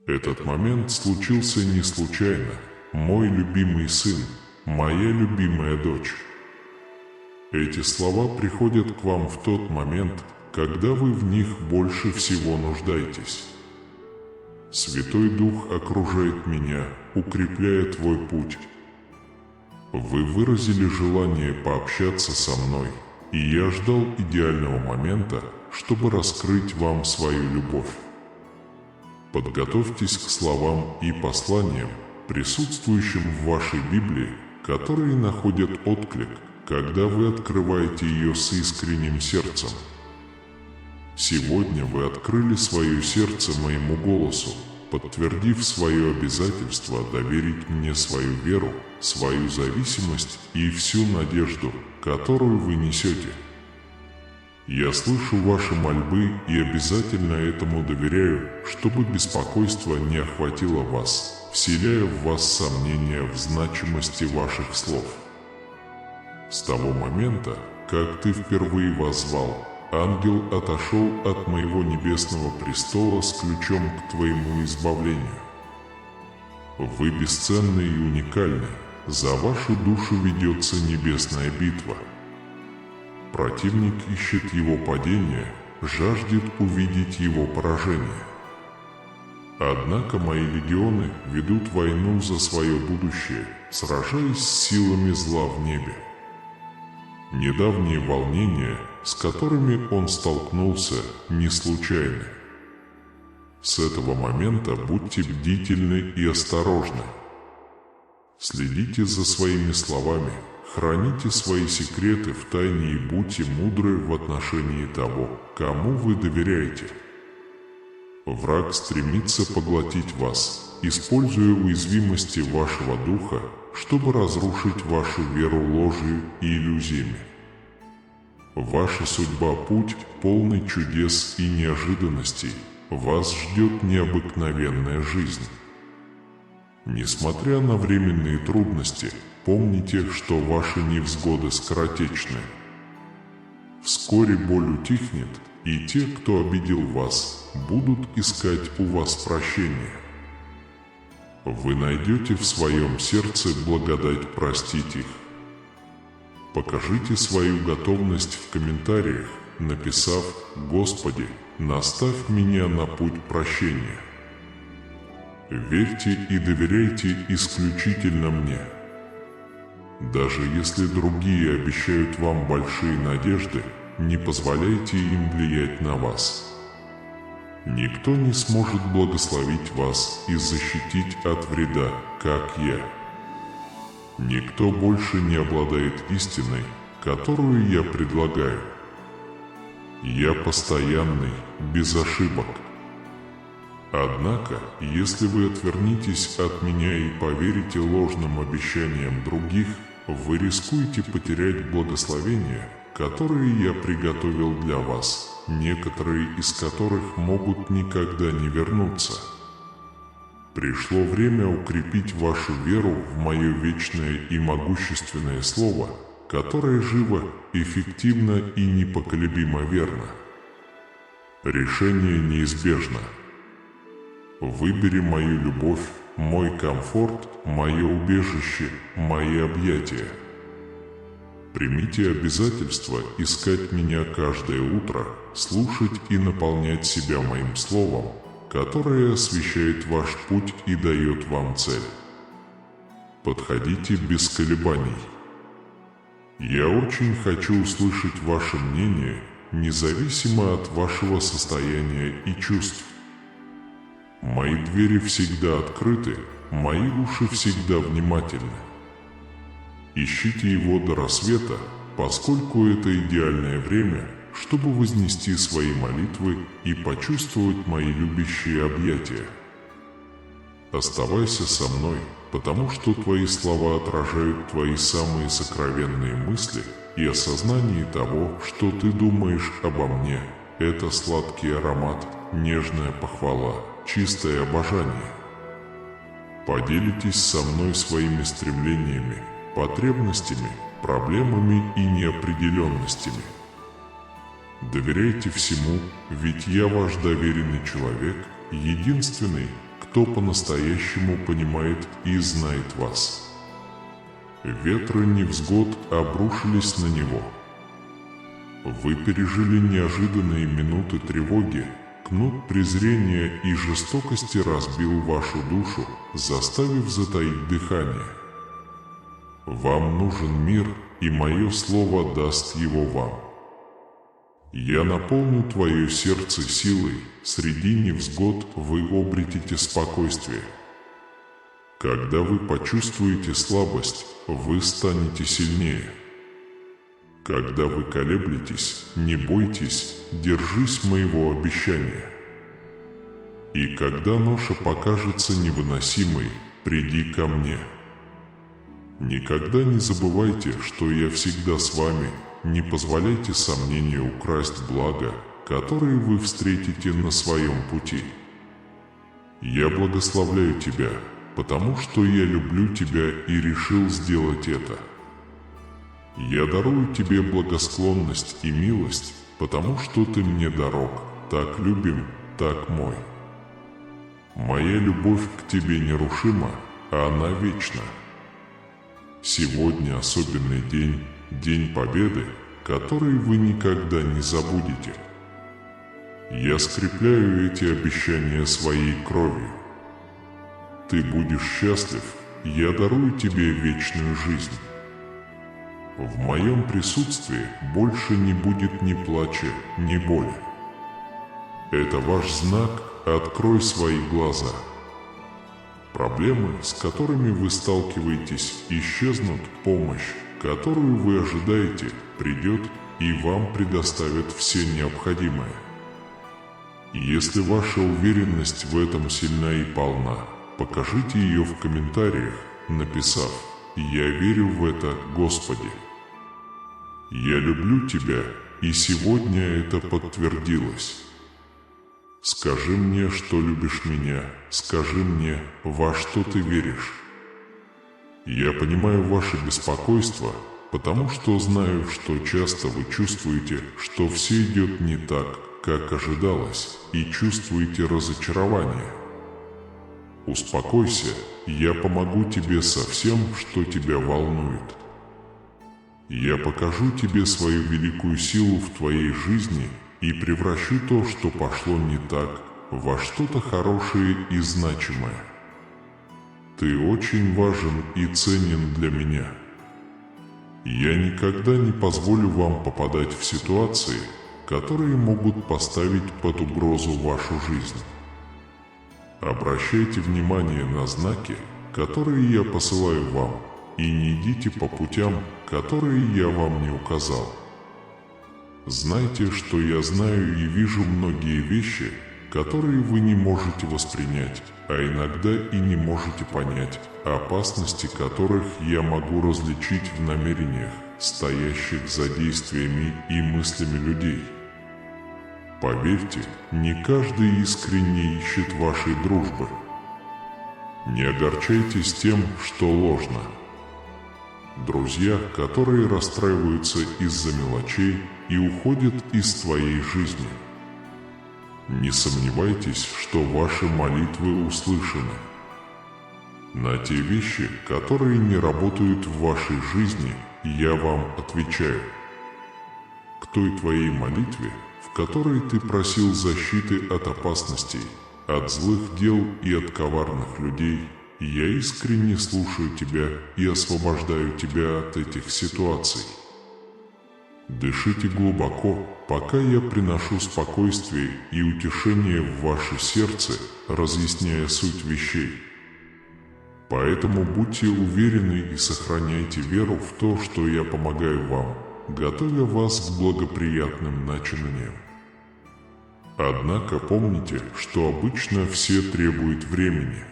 Этот момент случился не случайно. Мой любимый сын, моя любимая дочь. Эти слова приходят к вам в тот момент, когда вы в них больше всего нуждаетесь. Святой Дух окружает меня, укрепляя твой путь. Вы выразили желание пообщаться со мной, и я ждал идеального момента, чтобы раскрыть вам свою любовь. Подготовьтесь к словам и посланиям, присутствующим в вашей Библии, которые находят отклик, когда вы открываете ее с искренним сердцем. Сегодня вы открыли свое сердце моему голосу, подтвердив свое обязательство доверить мне свою веру, свою зависимость и всю надежду, которую вы несете. Я слышу ваши мольбы и обязательно этому доверяю, чтобы беспокойство не охватило вас, вселяя в вас сомнения в значимости ваших слов. С того момента, как ты впервые воззвал, ангел отошел от моего небесного престола с ключом к твоему избавлению. Вы бесценны и уникальны, за вашу душу ведется небесная битва. Противник ищет его падения, жаждет увидеть его поражение. Однако мои легионы ведут войну за свое будущее, сражаясь с силами зла в небе. Недавние волнения, с которыми он столкнулся, не случайны. С этого момента будьте бдительны и осторожны. Следите за своими словами, храните свои секреты в тайне и будьте мудры в отношении того, кому вы доверяете. Враг стремится поглотить вас, используя уязвимости вашего духа, чтобы разрушить вашу веру ложью и иллюзиями. Ваша судьба – путь, полный чудес и неожиданностей. Вас ждет необыкновенная жизнь. Несмотря на временные трудности, помните, что ваши невзгоды скоротечны. Вскоре боль утихнет, и те, кто обидел вас, будут искать у вас прощения. Вы найдете в своем сердце благодать простить их. Покажите свою готовность в комментариях, написав: «Господи, наставь меня на путь прощения». Верьте и доверяйте исключительно мне. Даже если другие обещают вам большие надежды, не позволяйте им влиять на вас. Никто не сможет благословить вас и защитить от вреда, как я. Никто больше не обладает истиной, которую я предлагаю. Я постоянный, без ошибок. Однако, если вы отвернетесь от меня и поверите ложным обещаниям других, вы рискуете потерять благословения, которые я приготовил для вас, некоторые из которых могут никогда не вернуться. Пришло время укрепить вашу веру в мое вечное и могущественное слово, которое живо, эффективно и непоколебимо верно. Решение неизбежно. Выбери мою любовь, мой комфорт, мое убежище, мои объятия. Примите обязательство искать меня каждое утро, слушать и наполнять себя моим словом, которое освещает ваш путь и дает вам цель. Подходите без колебаний. Я очень хочу услышать ваше мнение, независимо от вашего состояния и чувств. Мои двери всегда открыты, мои уши всегда внимательны. Ищите его до рассвета, поскольку это идеальное время, чтобы вознести свои молитвы и почувствовать мои любящие объятия. Оставайся со мной, потому что твои слова отражают твои самые сокровенные мысли, и осознание того, что ты думаешь обо мне, это сладкий аромат, нежная похвала, чистое обожание. Поделитесь со мной своими стремлениями, потребностями, проблемами и неопределенностями. Доверяйте всему, ведь я ваш доверенный человек, единственный, кто по-настоящему понимает и знает вас. Ветры невзгод обрушились на него. Вы пережили неожиданные минуты тревоги, кнут презрения и жестокости разбил вашу душу, заставив затаить дыхание. Вам нужен мир, и мое слово даст его вам. Я наполню твое сердце силой, среди невзгод вы обретете спокойствие. Когда вы почувствуете слабость, вы станете сильнее. Когда вы колеблетесь, не бойтесь, держись моего обещания. И когда ноша покажется невыносимой, приди ко мне. Никогда не забывайте, что я всегда с вами, не позволяйте сомнению украсть благо, которые вы встретите на своем пути. Я благословляю тебя, потому что я люблю тебя и решил сделать это. Я дарую тебе благосклонность и милость, потому что ты мне дорог, так любим, так мой. Моя любовь к тебе нерушима, а она вечна. Сегодня особенный день, День Победы, который вы никогда не забудете. Я скрепляю эти обещания своей кровью. Ты будешь счастлив, я дарую тебе вечную жизнь. В моем присутствии больше не будет ни плача, ни боли. Это ваш знак, открой свои глаза. Проблемы, с которыми вы сталкиваетесь, исчезнут, помощь, которую вы ожидаете, придет и вам предоставят все необходимое. Если ваша уверенность в этом сильна и полна, покажите ее в комментариях, написав «Я верю в это, Господи». Я люблю тебя, и сегодня это подтвердилось. Скажи мне, что любишь меня, скажи мне, во что ты веришь. Я понимаю ваше беспокойство, потому что знаю, что часто вы чувствуете, что все идет не так, как ожидалось, и чувствуете разочарование. Успокойся, я помогу тебе со всем, что тебя волнует. Я покажу тебе свою великую силу в твоей жизни и превращу то, что пошло не так, во что-то хорошее и значимое. Ты очень важен и ценен для меня. Я никогда не позволю вам попадать в ситуации, которые могут поставить под угрозу вашу жизнь. Обращайте внимание на знаки, которые я посылаю вам, и не идите по путям, которые я вам не указал. Знайте, что я знаю и вижу многие вещи, которые вы не можете воспринять, а иногда и не можете понять, опасности которых я могу различить в намерениях, стоящих за действиями и мыслями людей. Поверьте, не каждый искренне ищет вашей дружбы. Не огорчайтесь тем, что ложно. Друзья, которые расстраиваются из-за мелочей и уходят из твоей жизни. Не сомневайтесь, что ваши молитвы услышаны. На те вещи, которые не работают в вашей жизни, я вам отвечаю. К той твоей молитве, в которой ты просил защиты от опасностей, от злых дел и от коварных людей, я искренне слушаю тебя и освобождаю тебя от этих ситуаций. Дышите глубоко, пока я приношу спокойствие и утешение в ваше сердце, разъясняя суть вещей. Поэтому будьте уверены и сохраняйте веру в то, что я помогаю вам, готовя вас к благоприятным начинаниям. Однако помните, что обычно все требуют времени.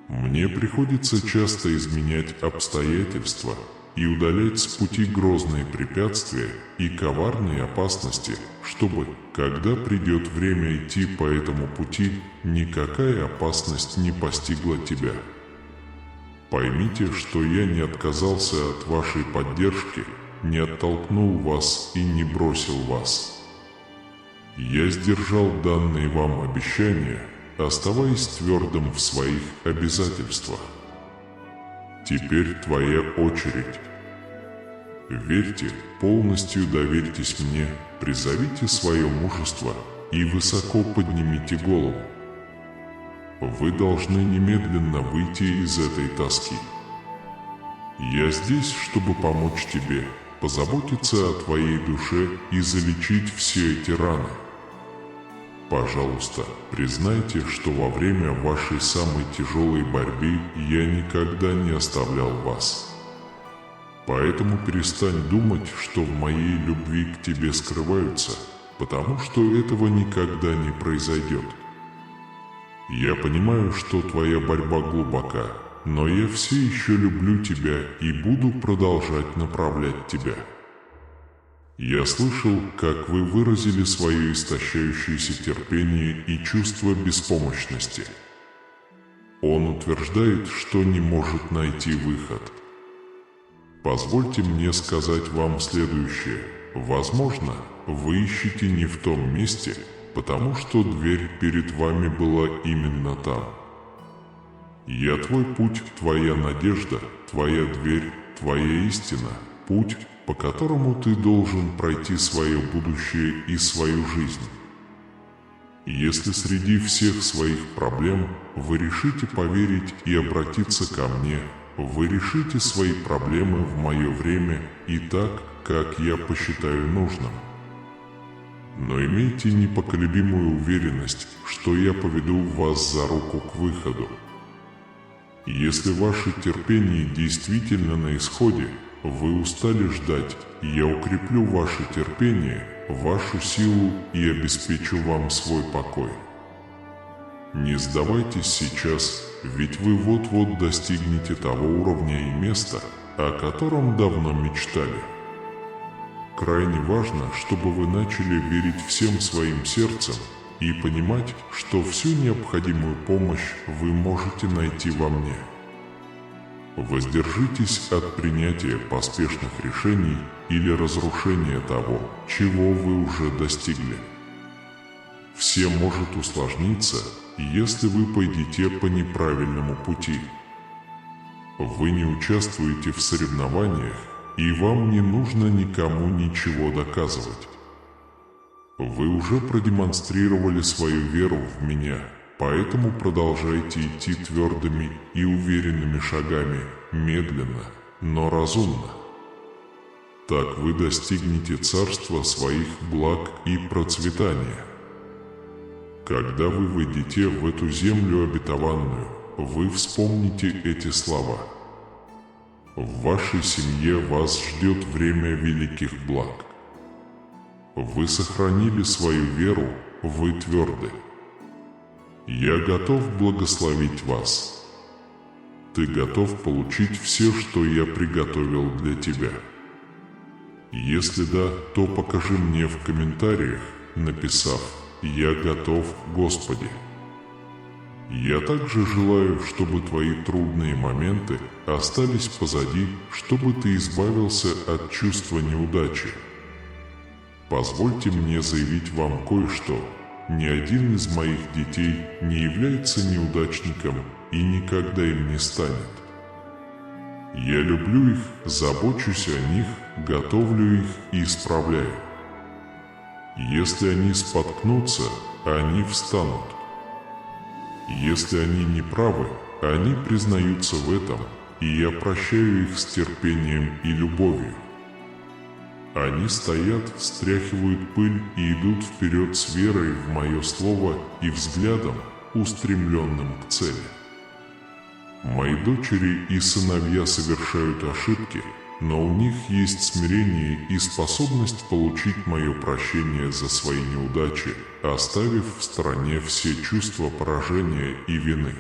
Мне приходится часто изменять обстоятельства и удалять с пути грозные препятствия и коварные опасности, чтобы, когда придет время идти по этому пути, никакая опасность не постигла тебя. Поймите, что я не отказался от вашей поддержки, не оттолкнул вас и не бросил вас. Я сдержал данные вам обещания, оставаясь твердым в своих обязательствах. Теперь твоя очередь. Верьте, полностью доверьтесь мне, призовите свое мужество и высоко поднимите голову. Вы должны немедленно выйти из этой тоски. Я здесь, чтобы помочь тебе, позаботиться о твоей душе и залечить все эти раны. Пожалуйста, признайте, что во время вашей самой тяжелой борьбы я никогда не оставлял вас. Поэтому перестань думать, что в моей любви к тебе скрываются, потому что этого никогда не произойдет. Я понимаю, что твоя борьба глубока, но я все еще люблю тебя и буду продолжать направлять тебя. Я слышал, как вы выразили свое истощающееся терпение и чувство беспомощности. Он утверждает, что не может найти выход. Позвольте мне сказать вам следующее. Возможно, вы ищете не в том месте, потому что дверь перед вами была именно там. Я твой путь, твоя надежда, твоя дверь, твоя истина, путь, по которому ты должен пройти свое будущее и свою жизнь. Если среди всех своих проблем вы решите поверить и обратиться ко мне, вы решите свои проблемы в мое время и так, как я посчитаю нужным. Но имейте непоколебимую уверенность, что я поведу вас за руку к выходу. Если ваше терпение действительно на исходе, вы устали ждать, я укреплю ваше терпение, вашу силу и обеспечу вам свой покой. Не сдавайтесь сейчас, ведь вы вот-вот достигнете того уровня и места, о котором давно мечтали. Крайне важно, чтобы вы начали верить всем своим сердцем и понимать, что всю необходимую помощь вы можете найти во мне. Воздержитесь от принятия поспешных решений или разрушения того, чего вы уже достигли. Все может усложниться, если вы пойдете по неправильному пути. Вы не участвуете в соревнованиях, и вам не нужно никому ничего доказывать. Вы уже продемонстрировали свою веру в меня, поэтому продолжайте идти твердыми и уверенными шагами, медленно, но разумно. Так вы достигнете царства своих благ и процветания. Когда вы войдете в эту землю обетованную, вы вспомните эти слова. В вашей семье вас ждет время великих благ. Вы сохранили свою веру, вы тверды. Я готов благословить вас. Ты готов получить все, что я приготовил для тебя? Если да, то покажи мне в комментариях, написав «Я готов, Господи». Я также желаю, чтобы твои трудные моменты остались позади, чтобы ты избавился от чувства неудачи. Позвольте мне заявить вам кое-что. Ни один из моих детей не является неудачником и никогда им не станет. Я люблю их, забочусь о них, готовлю их и исправляю. Если они споткнутся, они встанут. Если они не правы, они признаются в этом, и я прощаю их с терпением и любовью. Они стоят, стряхивают пыль и идут вперед с верой в мое слово и взглядом, устремленным к цели. Мои дочери и сыновья совершают ошибки, но у них есть смирение и способность получить мое прощение за свои неудачи, оставив в стороне все чувства поражения и вины.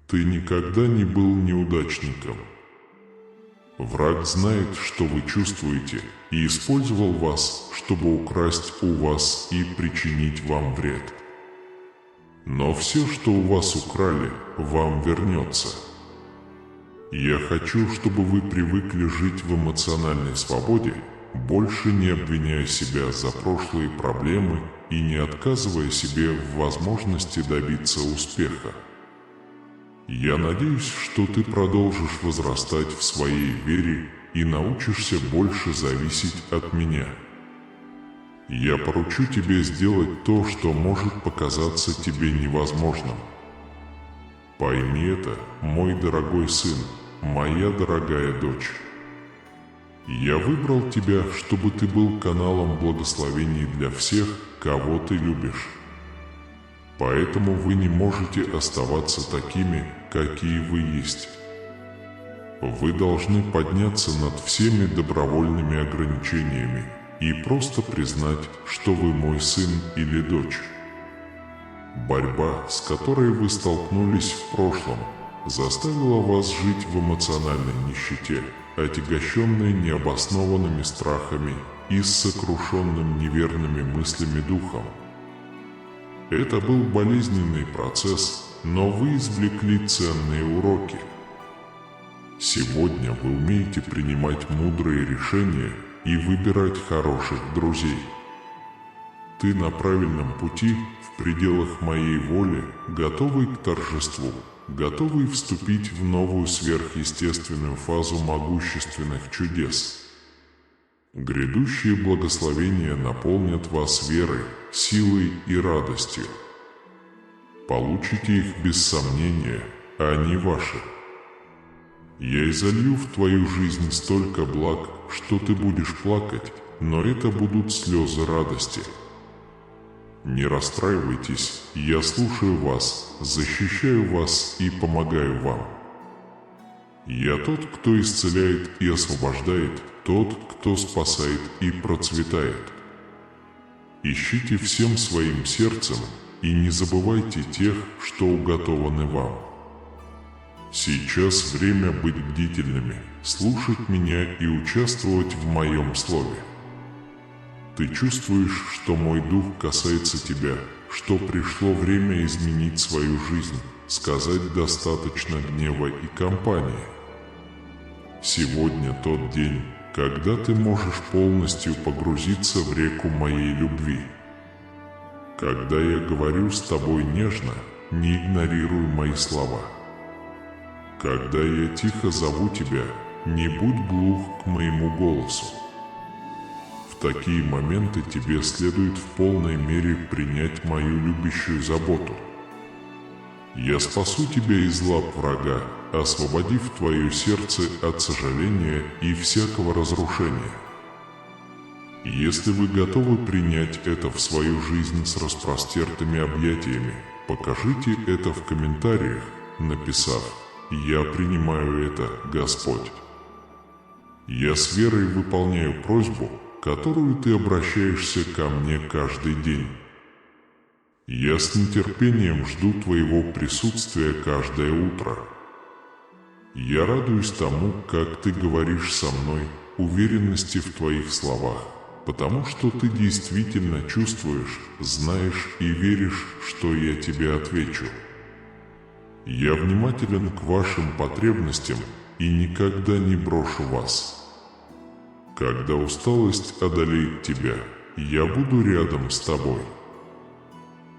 Ты никогда не был неудачником. Враг знает, что вы чувствуете, и использовал вас, чтобы украсть у вас и причинить вам вред. Но все, что у вас украли, вам вернется. Я хочу, чтобы вы привыкли жить в эмоциональной свободе, больше не обвиняя себя за прошлые проблемы и не отказывая себе в возможности добиться успеха. Я надеюсь, что ты продолжишь возрастать в своей вере и научишься больше зависеть от меня. Я поручу тебе сделать то, что может показаться тебе невозможным. Пойми это, мой дорогой сын, моя дорогая дочь. Я выбрал тебя, чтобы ты был каналом благословений для всех, кого ты любишь. Поэтому вы не можете оставаться такими, какие вы есть. Вы должны подняться над всеми добровольными ограничениями и просто признать, что вы мой сын или дочь. Борьба, с которой вы столкнулись в прошлом, заставила вас жить в эмоциональной нищете, отягощенной необоснованными страхами и с сокрушенным неверными мыслями духом. Это был болезненный процесс, но вы извлекли ценные уроки. Сегодня вы умеете принимать мудрые решения и выбирать хороших друзей. Ты на правильном пути, в пределах моей воли, готовый к торжеству, готовый вступить в новую сверхъестественную фазу могущественных чудес. Грядущие благословения наполнят вас верой, силой и радостью. Получите их без сомнения, они ваши. Я изолью в твою жизнь столько благ, что ты будешь плакать, но это будут слезы радости. Не расстраивайтесь, я слушаю вас, защищаю вас и помогаю вам. Я тот, кто исцеляет и освобождает, тот, кто спасает и процветает. Ищите всем своим сердцем и не забывайте тех, что уготованы вам. Сейчас время быть бдительными, слушать меня и участвовать в моем слове. Ты чувствуешь, что мой дух касается тебя, что пришло время изменить свою жизнь, сказать достаточно гнева и компании. Сегодня тот день, когда ты можешь полностью погрузиться в реку моей любви. Когда я говорю с тобой нежно, не игнорируй мои слова. Когда я тихо зову тебя, не будь глух к моему голосу. В такие моменты тебе следует в полной мере принять мою любящую заботу. Я спасу тебя из лап врага, освободив твое сердце от сожаления и всякого разрушения. Если вы готовы принять это в свою жизнь с распростертыми объятиями, покажите это в комментариях, написав: «Я принимаю это, Господь». Я с верой выполняю просьбу, которую ты обращаешься ко мне каждый день. Я с нетерпением жду твоего присутствия каждое утро. Я радуюсь тому, как ты говоришь со мной, уверенности в твоих словах, потому что ты действительно чувствуешь, знаешь и веришь, что я тебе отвечу. Я внимателен к вашим потребностям и никогда не брошу вас. Когда усталость одолеет тебя, я буду рядом с тобой.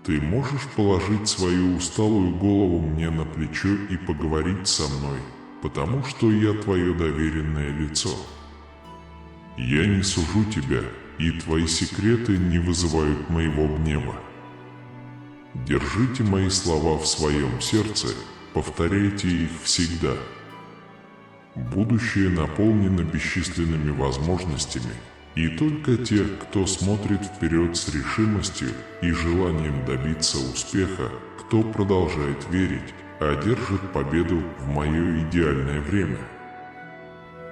Ты можешь положить свою усталую голову мне на плечо и поговорить со мной, потому что я твое доверенное лицо. Я не сужу тебя, и твои секреты не вызывают моего гнева. Держите мои слова в своем сердце, повторяйте их всегда. Будущее наполнено бесчисленными возможностями, и только те, кто смотрит вперед с решимостью и желанием добиться успеха, кто продолжает верить, одержит победу в мое идеальное время.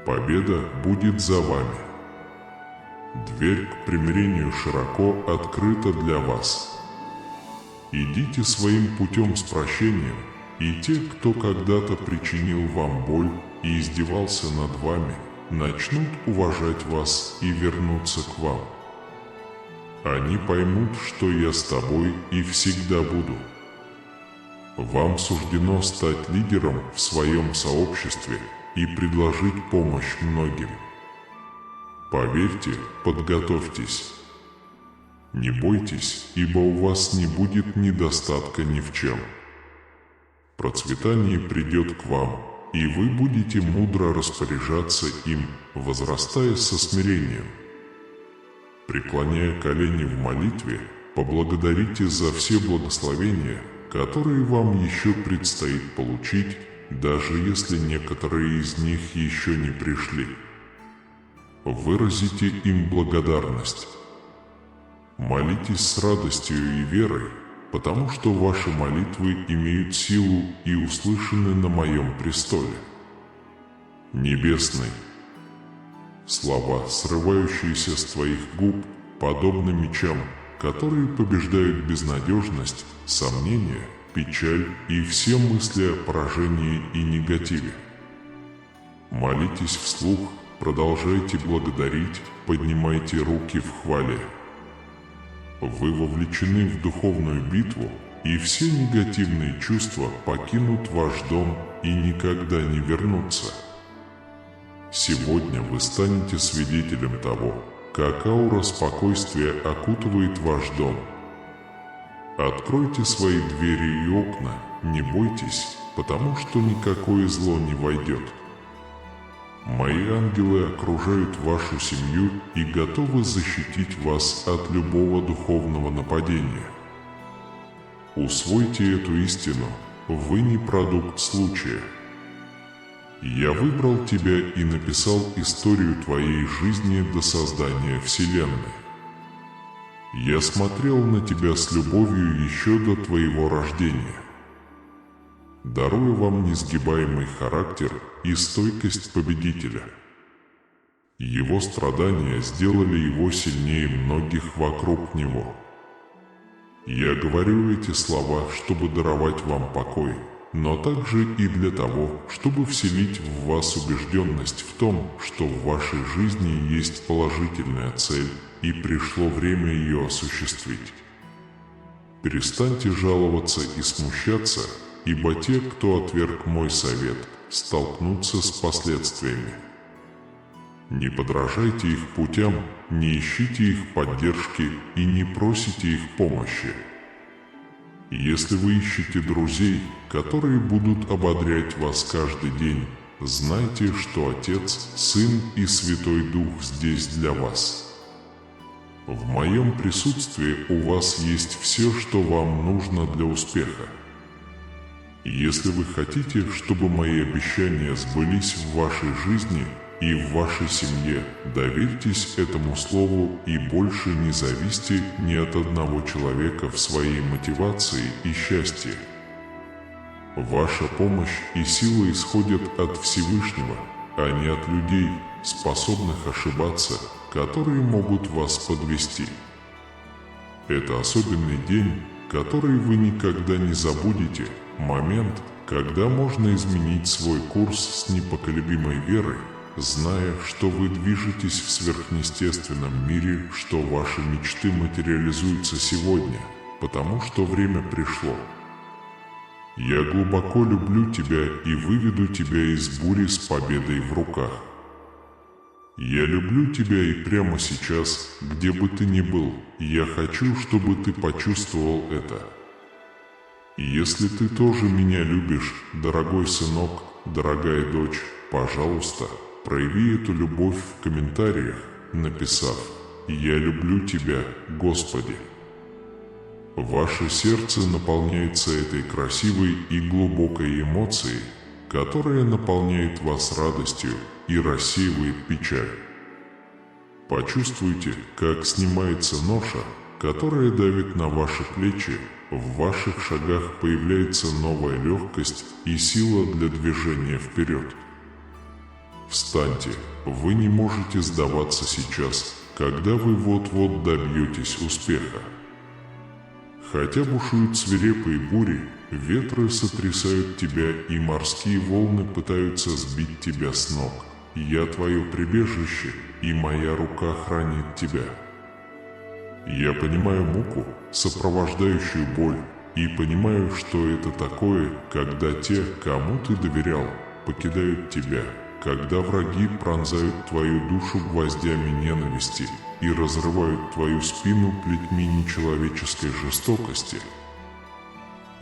Победа будет за вами. Дверь к примирению широко открыта для вас. Идите своим путем с прощением, и те, кто когда-то причинил вам боль и издевался над вами, начнут уважать вас и вернуться к вам. Они поймут, что я с тобой и всегда буду. Вам суждено стать лидером в своем сообществе и предложить помощь многим. Поверьте, подготовьтесь. Не бойтесь, ибо у вас не будет недостатка ни в чем. Процветание придет к вам, и вы будете мудро распоряжаться им, возрастая со смирением. Преклоняя колени в молитве, поблагодарите за все благословения, которые вам еще предстоит получить, даже если некоторые из них еще не пришли. Выразите им благодарность. Молитесь с радостью и верой, потому что ваши молитвы имеют силу и услышаны на моем престоле. Небесный, слова, срывающиеся с твоих губ, подобны мечам, которые побеждают безнадежность, сомнения, печаль и все мысли о поражении и негативе. Молитесь вслух, продолжайте благодарить, поднимайте руки в хвале. Вы вовлечены в духовную битву, и все негативные чувства покинут ваш дом и никогда не вернутся. Сегодня вы станете свидетелем того, как аура спокойствия окутывает ваш дом. Откройте свои двери и окна, не бойтесь, потому что никакое зло не войдет. Мои ангелы окружают вашу семью и готовы защитить вас от любого духовного нападения. Усвойте эту истину, вы не продукт случая. Я выбрал тебя и написал историю твоей жизни до создания Вселенной. Я смотрел на тебя с любовью еще до твоего рождения. Дарую вам несгибаемый характер и стойкость победителя. Его страдания сделали его сильнее многих вокруг него. Я говорю эти слова, чтобы даровать вам покой, но также и для того, чтобы вселить в вас убежденность в том, что в вашей жизни есть положительная цель и пришло время ее осуществить. Перестаньте жаловаться и смущаться, ибо те, кто отверг мой совет, столкнутся с последствиями. Не подражайте их путям, не ищите их поддержки и не просите их помощи. Если вы ищете друзей, которые будут ободрять вас каждый день, знайте, что Отец, Сын и Святой Дух здесь для вас. В моем присутствии у вас есть все, что вам нужно для успеха. Если вы хотите, чтобы мои обещания сбылись в вашей жизни и в вашей семье, доверьтесь этому слову и больше не зависьте ни от одного человека в своей мотивации и счастье. Ваша помощь и сила исходят от Всевышнего, а не от людей, способных ошибаться, которые могут вас подвести. Это особенный день, который вы никогда не забудете, момент, когда можно изменить свой курс с непоколебимой верой, зная, что вы движетесь в сверхъестественном мире, что ваши мечты материализуются сегодня, потому что время пришло. Я глубоко люблю тебя и выведу тебя из бури с победой в руках. Я люблю тебя и прямо сейчас, где бы ты ни был, я хочу, чтобы ты почувствовал это. Если ты тоже меня любишь, дорогой сынок, дорогая дочь, пожалуйста, прояви эту любовь в комментариях, написав «Я люблю тебя, Господи». Ваше сердце наполняется этой красивой и глубокой эмоцией, которая наполняет вас радостью и рассеивает печаль. Почувствуйте, как снимается ноша, которая давит на ваши плечи, в ваших шагах появляется новая легкость и сила для движения вперед. Встаньте, вы не можете сдаваться сейчас, когда вы вот-вот добьетесь успеха. Хотя бушуют свирепые бури, ветры сотрясают тебя и морские волны пытаются сбить тебя с ног. Я твое прибежище, и моя рука хранит тебя. Я понимаю муку, сопровождающую боль, и понимаю, что это такое, когда те, кому ты доверял, покидают тебя, когда враги пронзают твою душу гвоздями ненависти и разрывают твою спину плетьми нечеловеческой жестокости.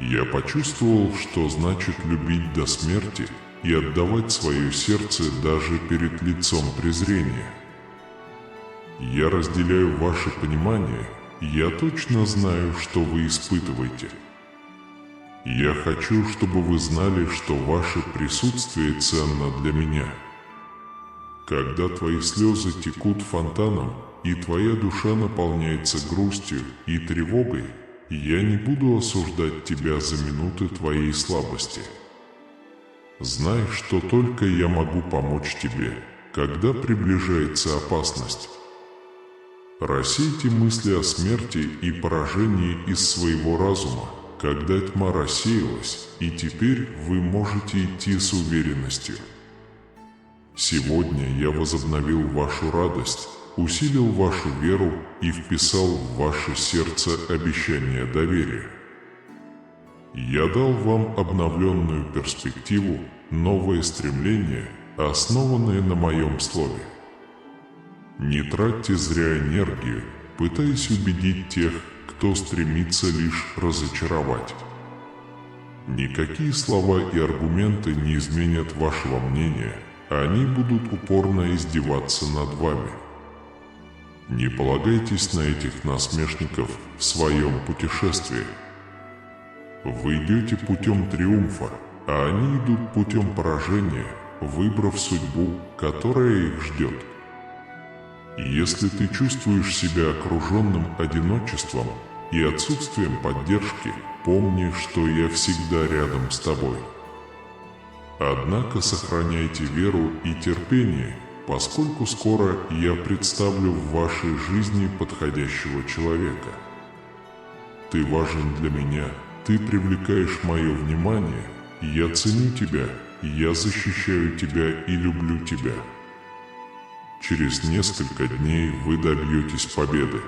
Я почувствовал, что значит любить до смерти и отдавать свое сердце даже перед лицом презрения. Я разделяю ваше понимание, и я точно знаю, что вы испытываете. Я хочу, чтобы вы знали, что ваше присутствие ценно для меня. Когда твои слезы текут фонтаном, и твоя душа наполняется грустью и тревогой, я не буду осуждать тебя за минуты твоей слабости. Знай, что только я могу помочь тебе, когда приближается опасность. Рассейте мысли о смерти и поражении из своего разума, когда тьма рассеялась, и теперь вы можете идти с уверенностью. Сегодня я возобновил вашу радость, усилил вашу веру и вписал в ваше сердце обещание доверия. Я дал вам обновленную перспективу, новое стремление, основанное на моем слове. Не тратьте зря энергию, пытаясь убедить тех, кто стремится лишь разочаровать. Никакие слова и аргументы не изменят вашего мнения, они будут упорно издеваться над вами. Не полагайтесь на этих насмешников в своем путешествии. Вы идете путем триумфа, а они идут путем поражения, выбрав судьбу, которая их ждет. Если ты чувствуешь себя окруженным одиночеством и отсутствием поддержки, помни, что я всегда рядом с тобой. Однако сохраняйте веру и терпение, поскольку скоро я представлю в вашей жизни подходящего человека. Ты важен для меня, ты привлекаешь мое внимание, я ценю тебя, я защищаю тебя и люблю тебя. Через несколько дней вы добьетесь победы.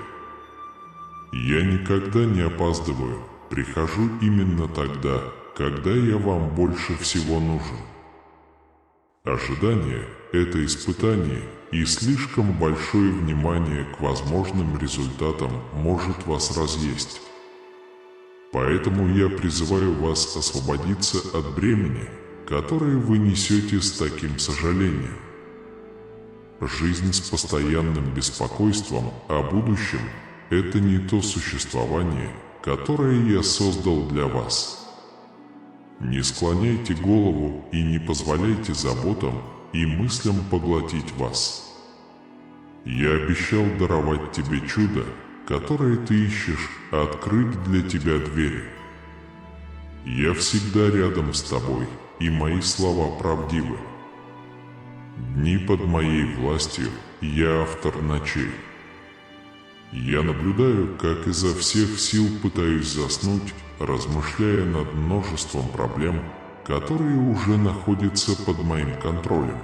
Я никогда не опаздываю, прихожу именно тогда, когда я вам больше всего нужен. Ожидание – это испытание, и слишком большое внимание к возможным результатам может вас разъесть. Поэтому я призываю вас освободиться от бремени, которое вы несете с таким сожалением. Жизнь с постоянным беспокойством о будущем – это не то существование, которое я создал для вас. Не склоняйте голову и не позволяйте заботам и мыслям поглотить вас. Я обещал даровать тебе чудо, которое ты ищешь, открыть для тебя двери. Я всегда рядом с тобой, и мои слова правдивы. Дни под моей властью, я автор ночей. Я наблюдаю, как изо всех сил пытаюсь заснуть, размышляя над множеством проблем, которые уже находятся под моим контролем.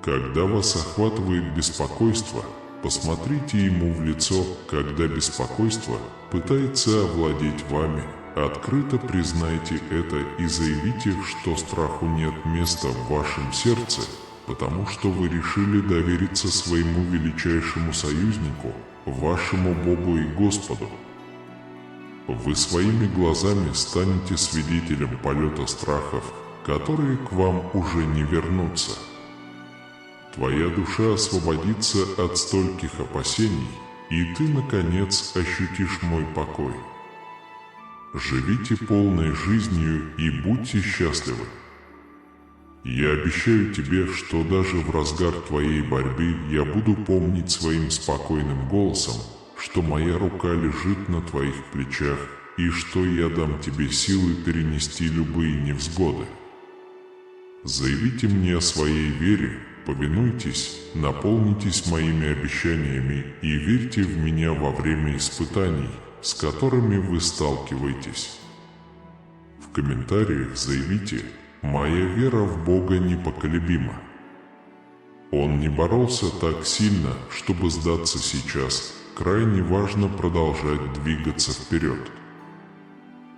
Когда вас охватывает беспокойство, посмотрите ему в лицо, когда беспокойство пытается овладеть вами. Открыто признайте это и заявите, что страху нет места в вашем сердце, потому что вы решили довериться своему величайшему союзнику, вашему Богу и Господу. Вы своими глазами станете свидетелем полета страхов, которые к вам уже не вернутся. Твоя душа освободится от стольких опасений, и ты, наконец, ощутишь мой покой. Живите полной жизнью и будьте счастливы. Я обещаю тебе, что даже в разгар твоей борьбы я буду помнить своим спокойным голосом, что моя рука лежит на твоих плечах и что я дам тебе силы перенести любые невзгоды. Заявите мне о своей вере, повинуйтесь, наполнитесь моими обещаниями и верьте в меня во время испытаний, с которыми вы сталкиваетесь. В комментариях заявите: «Моя вера в Бога непоколебима». Он не боролся так сильно, чтобы сдаться сейчас. Крайне важно продолжать двигаться вперед.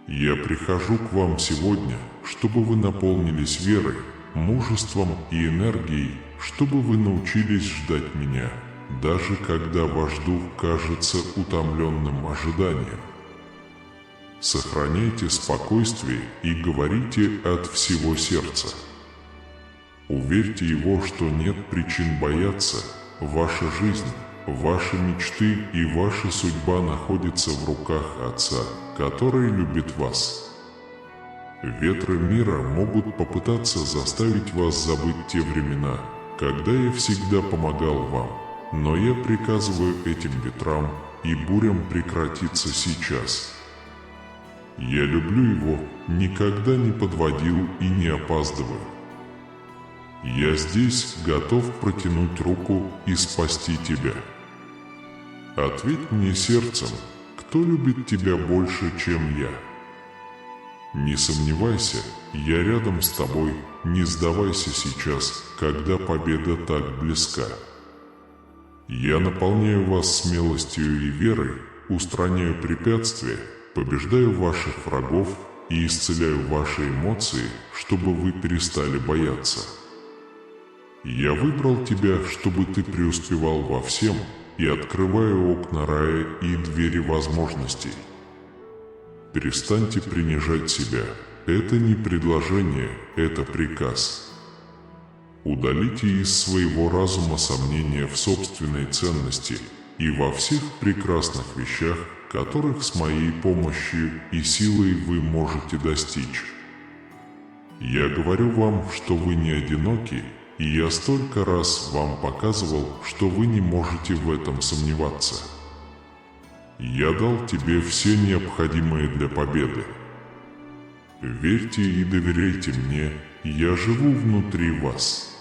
Я прихожу к вам сегодня, чтобы вы наполнились верой, мужеством и энергией, чтобы вы научились ждать меня, даже когда ваш дух кажется утомленным ожиданием. Сохраняйте спокойствие и говорите от всего сердца. Уверьте его, что нет причин бояться. Ваша жизнь, ваши мечты и ваша судьба находятся в руках Отца, который любит вас. Ветры мира могут попытаться заставить вас забыть те времена, когда я всегда помогал вам, но я приказываю этим ветрам и бурям прекратиться сейчас. Я люблю его, никогда не подводил и не опаздываю. Я здесь, готов протянуть руку и спасти тебя. Ответь мне сердцем, кто любит тебя больше, чем я. Не сомневайся, я рядом с тобой, не сдавайся сейчас, когда победа так близка. Я наполняю вас смелостью и верой, устраняю препятствия, побеждаю ваших врагов и исцеляю ваши эмоции, чтобы вы перестали бояться. Я выбрал тебя, чтобы ты преуспевал во всем, и открываю окна рая и двери возможностей. Перестаньте принижать себя. Это не предложение, это приказ. Удалите из своего разума сомнения в собственной ценности и во всех прекрасных вещах, которых с моей помощью и силой вы можете достичь. Я говорю вам, что вы не одиноки, и я столько раз вам показывал, что вы не можете в этом сомневаться. Я дал тебе все необходимое для победы. Верьте и доверяйте мне, я живу внутри вас.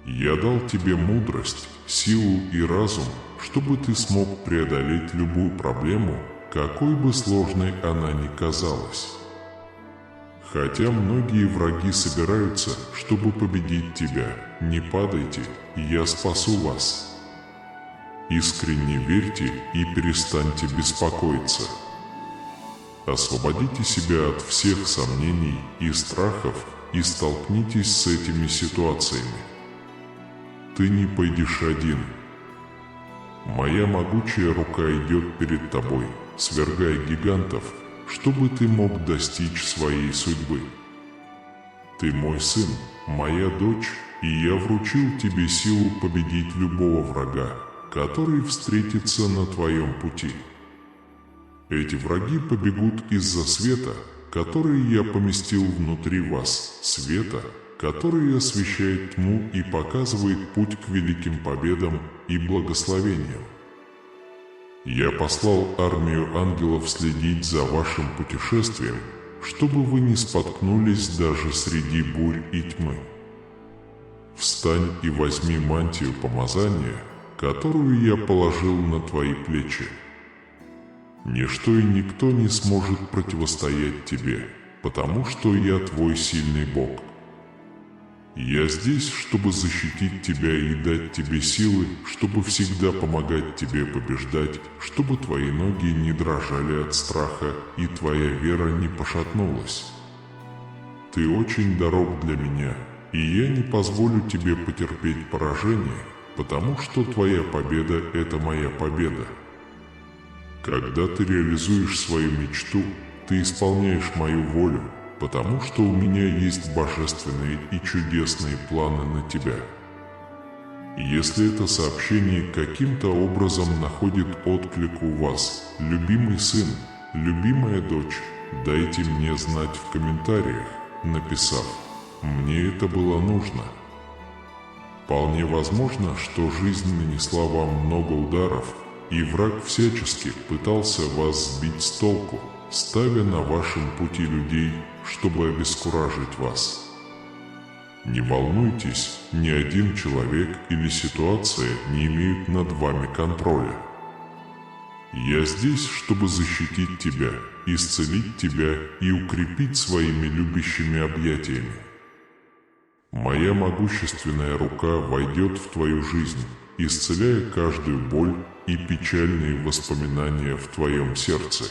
Я дал тебе мудрость, силу и разум, чтобы ты смог преодолеть любую проблему, какой бы сложной она ни казалась. Хотя многие враги собираются, чтобы победить тебя, не падайте, я спасу вас. Искренне верьте и перестаньте беспокоиться. Освободите себя от всех сомнений и страхов и столкнитесь с этими ситуациями. Ты не пойдешь один. Моя могучая рука идет перед тобой, свергая гигантов, чтобы ты мог достичь своей судьбы. Ты мой сын, моя дочь, и я вручил тебе силу победить любого врага, который встретится на твоем пути. Эти враги побегут из-за света, который я поместил внутри вас, света, который освещает тьму и показывает путь к великим победам и благословениям. Я послал армию ангелов следить за вашим путешествием, чтобы вы не споткнулись даже среди бурь и тьмы. Встань и возьми мантию помазания, которую я положил на твои плечи. Ничто и никто не сможет противостоять тебе, потому что я твой сильный Бог. Я здесь, чтобы защитить тебя и дать тебе силы, чтобы всегда помогать тебе побеждать, чтобы твои ноги не дрожали от страха и твоя вера не пошатнулась. Ты очень дорог для меня, и я не позволю тебе потерпеть поражение, потому что твоя победа – это моя победа. Когда ты реализуешь свою мечту, ты исполняешь мою волю, потому что у меня есть божественные и чудесные планы на тебя. Если это сообщение каким-то образом находит отклик у вас, любимый сын, любимая дочь, дайте мне знать в комментариях, написав: «Мне это было нужно». Вполне возможно, что жизнь нанесла вам много ударов, и враг всячески пытался вас сбить с толку, ставя на вашем пути людей, чтобы обескуражить вас. Не волнуйтесь, ни один человек или ситуация не имеют над вами контроля. Я здесь, чтобы защитить тебя, исцелить тебя и укрепить своими любящими объятиями. Моя могущественная рука войдет в твою жизнь, исцеляя каждую боль и печальные воспоминания в твоем сердце.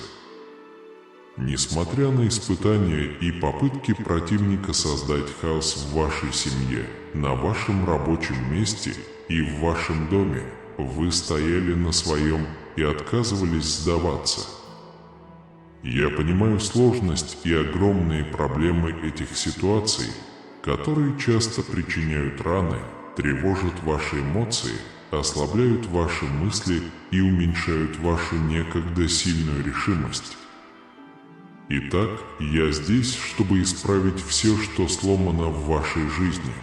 Несмотря на испытания и попытки противника создать хаос в вашей семье, на вашем рабочем месте и в вашем доме, вы стояли на своем и отказывались сдаваться. Я понимаю сложность и огромные проблемы этих ситуаций, которые часто причиняют раны, тревожат ваши эмоции, ослабляют ваши мысли и уменьшают вашу некогда сильную решимость. Итак, я здесь, чтобы исправить все, что сломано в вашей жизни.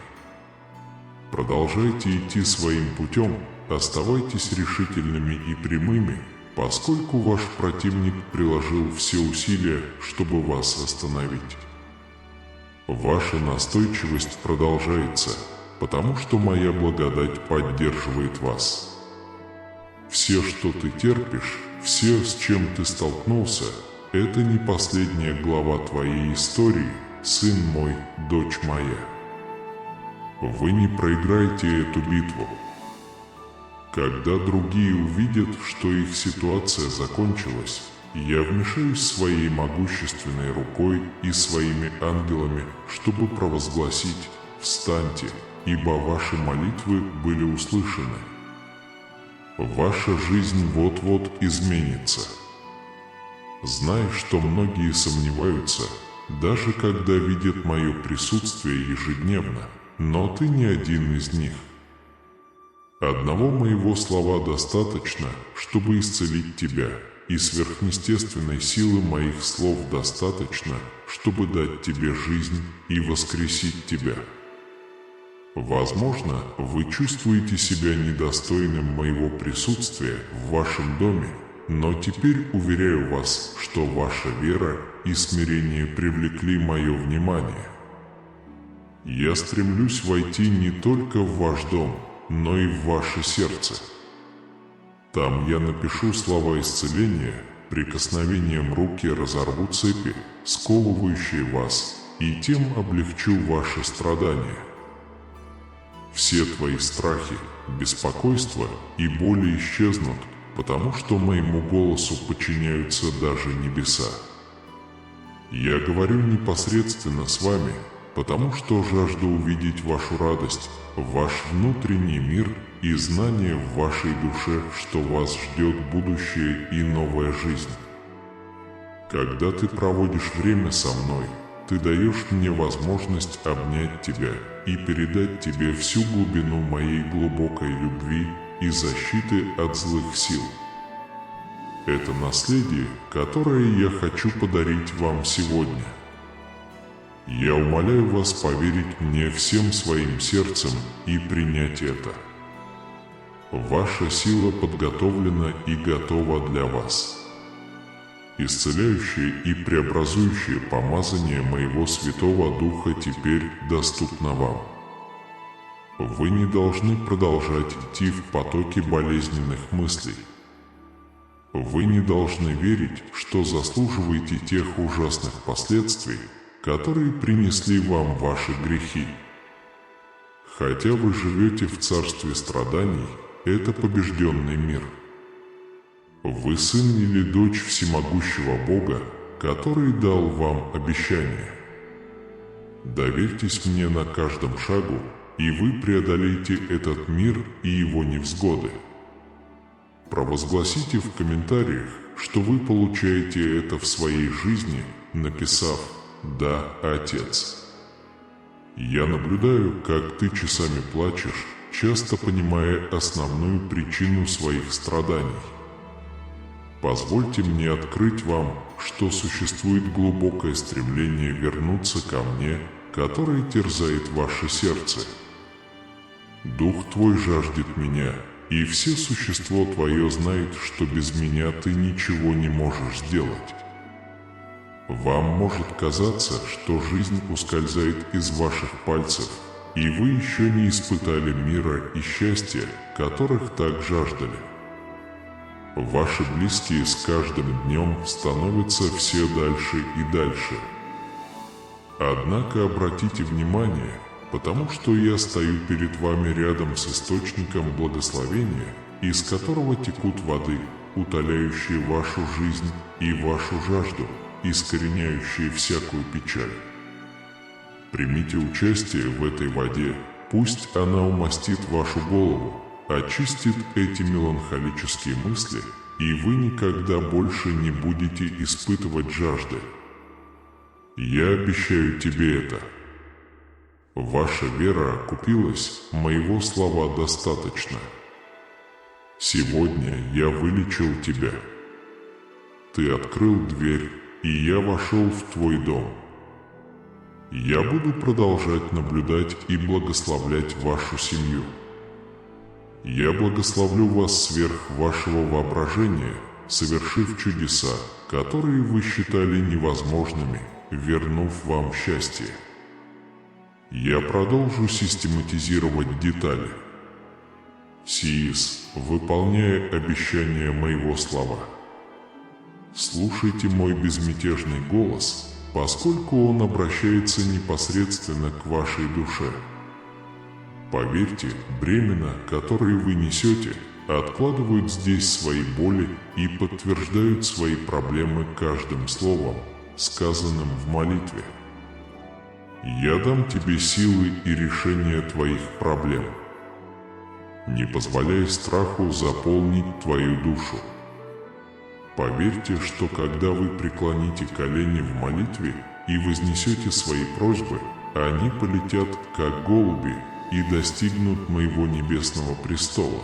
Продолжайте идти своим путем, оставайтесь решительными и прямыми, поскольку ваш противник приложил все усилия, чтобы вас остановить. Ваша настойчивость продолжается, потому что моя благодать поддерживает вас. Все, что ты терпишь, все, с чем ты столкнулся, это не последняя глава твоей истории, сын мой, дочь моя. Вы не проиграете эту битву. Когда другие увидят, что их ситуация закончилась, я вмешаюсь своей могущественной рукой и своими ангелами, чтобы провозгласить: «Встаньте, ибо ваши молитвы были услышаны». Ваша жизнь вот-вот изменится. Знай, что многие сомневаются, даже когда видят мое присутствие ежедневно, но ты не один из них. Одного моего слова достаточно, чтобы исцелить тебя, и сверхъестественной силы моих слов достаточно, чтобы дать тебе жизнь и воскресить тебя. Возможно, вы чувствуете себя недостойным моего присутствия в вашем доме, но теперь уверяю вас, что ваша вера и смирение привлекли мое внимание. Я стремлюсь войти не только в ваш дом, но и в ваше сердце. Там я напишу слова исцеления, прикосновением руки разорву цепи, сковывающие вас, и тем облегчу ваши страдания. Все твои страхи, беспокойства и боли исчезнут, потому что моему голосу подчиняются даже небеса. Я говорю непосредственно с вами, потому что жажду увидеть вашу радость, ваш внутренний мир и знание в вашей душе, что вас ждет будущее и новая жизнь. Когда ты проводишь время со мной, ты даешь мне возможность обнять тебя и передать тебе всю глубину моей глубокой любви и защиты от злых сил. Это наследие, которое я хочу подарить вам сегодня. Я умоляю вас поверить мне всем своим сердцем и принять это. Ваша сила подготовлена и готова для вас. Исцеляющее и преобразующее помазание моего Святого Духа теперь доступно вам. Вы не должны продолжать идти в потоке болезненных мыслей. Вы не должны верить, что заслуживаете тех ужасных последствий, которые принесли вам ваши грехи. Хотя вы живете в царстве страданий, это побежденный мир. Вы сын или дочь всемогущего Бога, который дал вам обещание. Доверьтесь мне на каждом шагу, и вы преодолеете этот мир и его невзгоды. Провозгласите в комментариях, что вы получаете это в своей жизни, написав «Да, Отец». Я наблюдаю, как ты часами плачешь, часто понимая основную причину своих страданий. Позвольте мне открыть вам, что существует глубокое стремление вернуться ко мне, которое терзает ваше сердце. Дух твой жаждет меня, и все существо твое знает, что без меня ты ничего не можешь сделать. Вам может казаться, что жизнь ускользает из ваших пальцев, и вы еще не испытали мира и счастья, которых так жаждали. Ваши близкие с каждым днем становятся все дальше и дальше. Однако обратите внимание, потому что я стою перед вами рядом с источником благословения, из которого текут воды, утоляющие вашу жизнь и вашу жажду, искореняющее всякую печаль. Примите участие в этой воде, пусть она умастит вашу голову, очистит эти меланхолические мысли, и вы никогда больше не будете испытывать жажды. Я обещаю тебе это. Ваша вера окупилась, моего слова достаточно. Сегодня я вылечил тебя. Ты открыл дверь, и я вошел в твой дом. Я буду продолжать наблюдать и благословлять вашу семью. Я благословлю вас сверх вашего воображения, совершив чудеса, которые вы считали невозможными, вернув вам счастье. Я продолжу систематизировать детали. Сиис, выполняя обещания моего слова. Слушайте мой безмятежный голос, поскольку он обращается непосредственно к вашей душе. Поверьте, бремена, которые вы несете, откладывают здесь свои боли и подтверждают свои проблемы каждым словом, сказанным в молитве. Я дам тебе силы и решения твоих проблем. Не позволяй страху заполнить твою душу. Поверьте, что когда вы преклоните колени в молитве и вознесете свои просьбы, они полетят, как голуби, и достигнут моего небесного престола.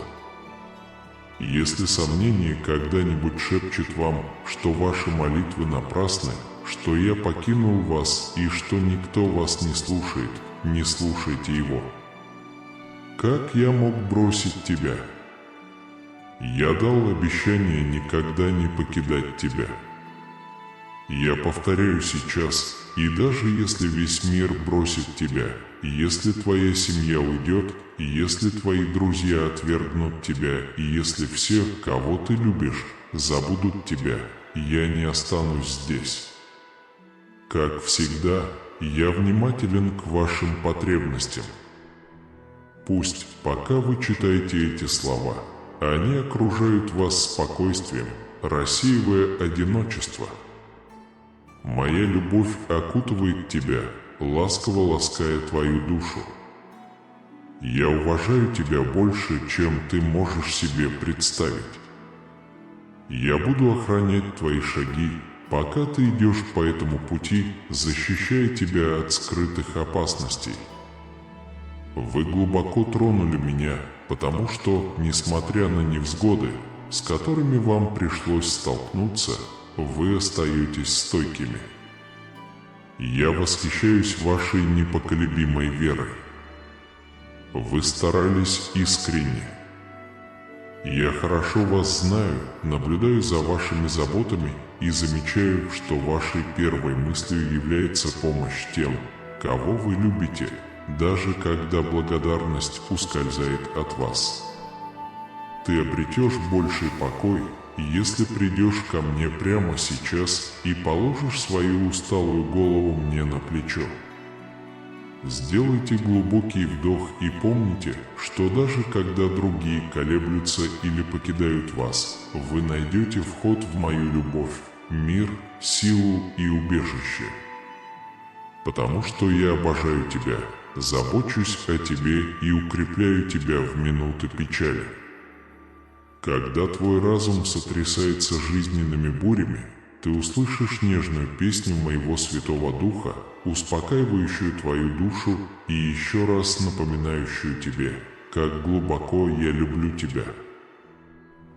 Если сомнение когда-нибудь шепчет вам, что ваши молитвы напрасны, что я покинул вас и что никто вас не слушает, не слушайте его. Как я мог бросить тебя? Я дал обещание никогда не покидать тебя. Я повторяю сейчас, и даже если весь мир бросит тебя, если твоя семья уйдет, если твои друзья отвергнут тебя, и если все, кого ты любишь, забудут тебя, я не останусь здесь. Как всегда, я внимателен к вашим потребностям. Пусть, пока вы читаете эти слова, они окружают вас спокойствием, рассеивая одиночество. Моя любовь окутывает тебя, ласково лаская твою душу. Я уважаю тебя больше, чем ты можешь себе представить. Я буду охранять твои шаги, пока ты идешь по этому пути, защищая тебя от скрытых опасностей. Вы глубоко тронули меня, потому что, несмотря на невзгоды, с которыми вам пришлось столкнуться, вы остаетесь стойкими. Я восхищаюсь вашей непоколебимой верой. Вы старались искренне. Я хорошо вас знаю, наблюдаю за вашими заботами и замечаю, что вашей первой мыслью является помощь тем, кого вы любите, даже когда благодарность ускользает от вас. Ты обретешь больший покой, если придешь ко мне прямо сейчас и положишь свою усталую голову мне на плечо. Сделайте глубокий вдох и помните, что даже когда другие колеблются или покидают вас, вы найдете вход в мою любовь, мир, силу и убежище. Потому что я обожаю тебя, забочусь о тебе и укрепляю тебя в минуты печали. Когда твой разум сотрясается жизненными бурями, ты услышишь нежную песню моего Святого Духа, успокаивающую твою душу и еще раз напоминающую тебе, как глубоко я люблю тебя.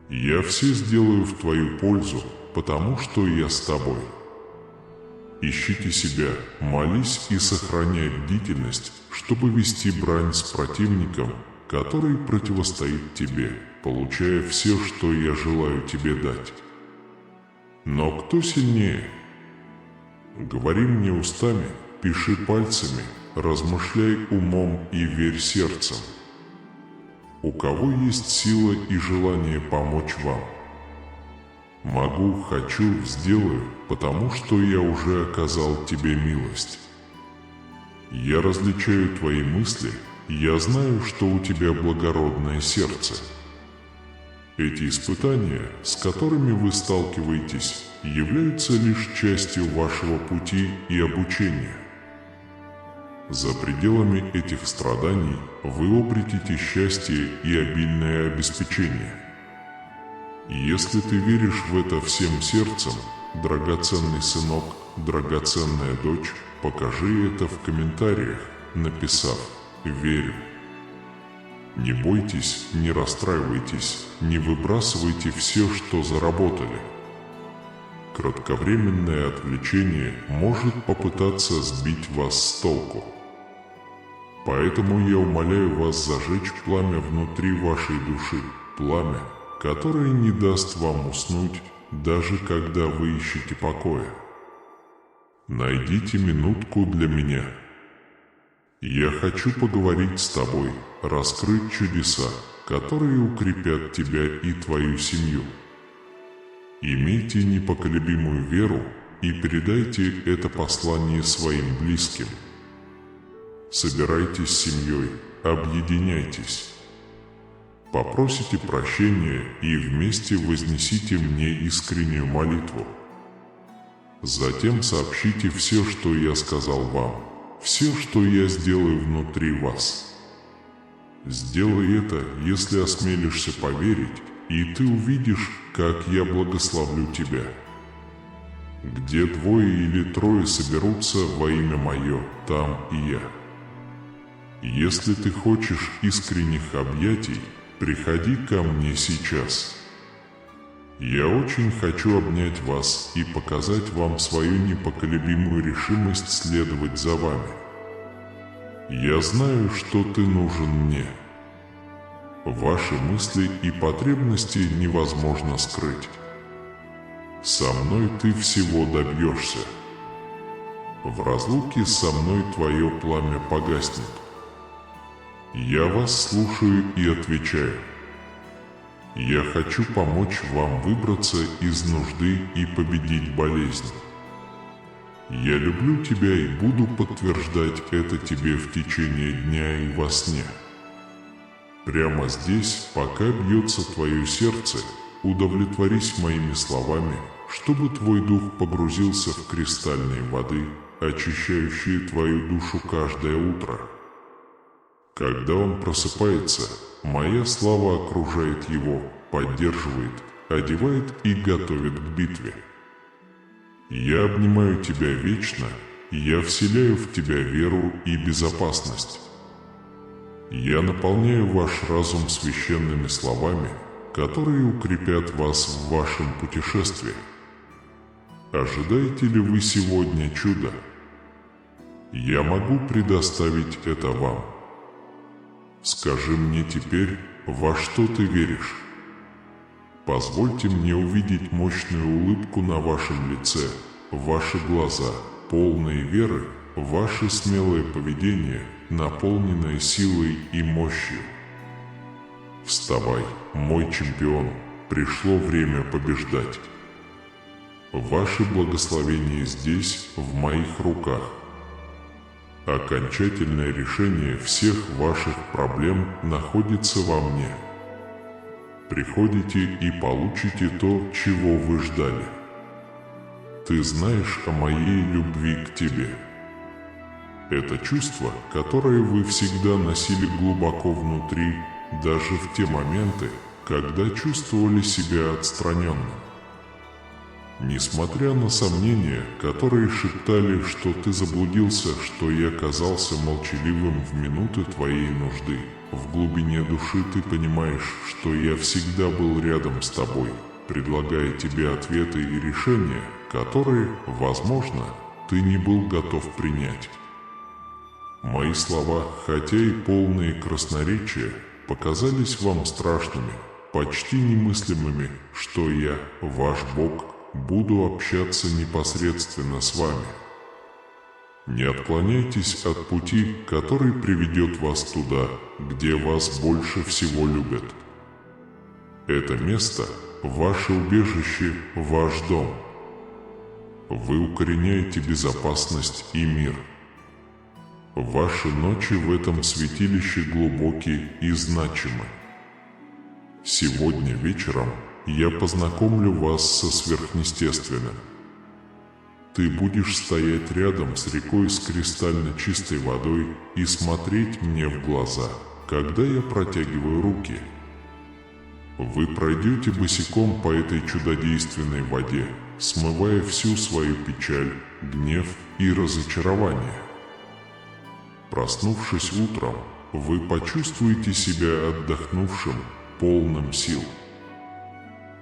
Я все сделаю в твою пользу, потому что я с тобой. Ищите себя, молись и сохраняй бдительность, чтобы вести брань с противником, который противостоит тебе, получая все, что я желаю тебе дать. Но кто сильнее? Говори мне устами, пиши пальцами, размышляй умом и верь сердцем. У кого есть сила и желание помочь вам? Могу, хочу, сделаю, потому что я уже оказал тебе милость. Я различаю твои мысли, я знаю, что у тебя благородное сердце. Эти испытания, с которыми вы сталкиваетесь, являются лишь частью вашего пути и обучения. За пределами этих страданий вы обретете счастье и обильное обеспечение. Если ты веришь в это всем сердцем, драгоценный сынок, драгоценная дочь, покажи это в комментариях, написав «Верю». Не бойтесь, не расстраивайтесь, не выбрасывайте все, что заработали. Кратковременное отвлечение может попытаться сбить вас с толку. Поэтому я умоляю вас зажечь пламя внутри вашей души, пламя, которое не даст вам уснуть, даже когда вы ищете покоя. Найдите минутку для меня. Я хочу поговорить с тобой, раскрыть чудеса, которые укрепят тебя и твою семью. Имейте непоколебимую веру и передайте это послание своим близким. Собирайтесь с семьей, объединяйтесь. Попросите прощения и вместе вознесите мне искреннюю молитву. Затем сообщите все, что я сказал вам, все, что я сделаю внутри вас. Сделай это, если осмелишься поверить, и ты увидишь, как я благословлю тебя. Где двое или трое соберутся во имя мое, там и я. Если ты хочешь искренних объятий, приходи ко мне сейчас. Я очень хочу обнять вас и показать вам свою непоколебимую решимость следовать за вами. Я знаю, что ты нужен мне. Ваши мысли и потребности невозможно скрыть. Со мной ты всего добьешься. В разлуке со мной твое пламя погаснет. Я вас слушаю и отвечаю. Я хочу помочь вам выбраться из нужды и победить болезнь. Я люблю тебя и буду подтверждать это тебе в течение дня и во сне. Прямо здесь, пока бьется твое сердце, удовлетворись моими словами, чтобы твой дух погрузился в кристальные воды, очищающие твою душу каждое утро. Когда он просыпается, моя слава окружает его, поддерживает, одевает и готовит к битве. Я обнимаю тебя вечно, я вселяю в тебя веру и безопасность. Я наполняю ваш разум священными словами, которые укрепят вас в вашем путешествии. Ожидаете ли вы сегодня чуда? Я могу предоставить это вам. Скажи мне теперь, во что ты веришь. Позвольте мне увидеть мощную улыбку на вашем лице, ваши глаза, полные веры, ваше смелое поведение, наполненное силой и мощью. Вставай, мой чемпион, пришло время побеждать. Ваше благословение здесь, в моих руках. Окончательное решение всех ваших проблем находится во мне. Приходите и получите то, чего вы ждали. Ты знаешь о моей любви к тебе. Это чувство, которое вы всегда носили глубоко внутри, даже в те моменты, когда чувствовали себя отстраненным. Несмотря на сомнения, которые шептали, что ты заблудился, что я казался молчаливым в минуты твоей нужды, в глубине души ты понимаешь, что я всегда был рядом с тобой, предлагая тебе ответы и решения, которые, возможно, ты не был готов принять. Мои слова, хотя и полные красноречия, показались вам страшными, почти немыслимыми, что я, ваш Бог, буду общаться непосредственно с вами. Не отклоняйтесь от пути, который приведет вас туда, где вас больше всего любят. Это место – ваше убежище, ваш дом. Вы укореняете безопасность и мир. Ваши ночи в этом святилище глубокие и значимы. Сегодня вечером я познакомлю вас со сверхъестественным. Ты будешь стоять рядом с рекой с кристально чистой водой и смотреть мне в глаза, когда я протягиваю руки. Вы пройдете босиком по этой чудодейственной воде, смывая всю свою печаль, гнев и разочарование. Проснувшись утром, вы почувствуете себя отдохнувшим, полным сил.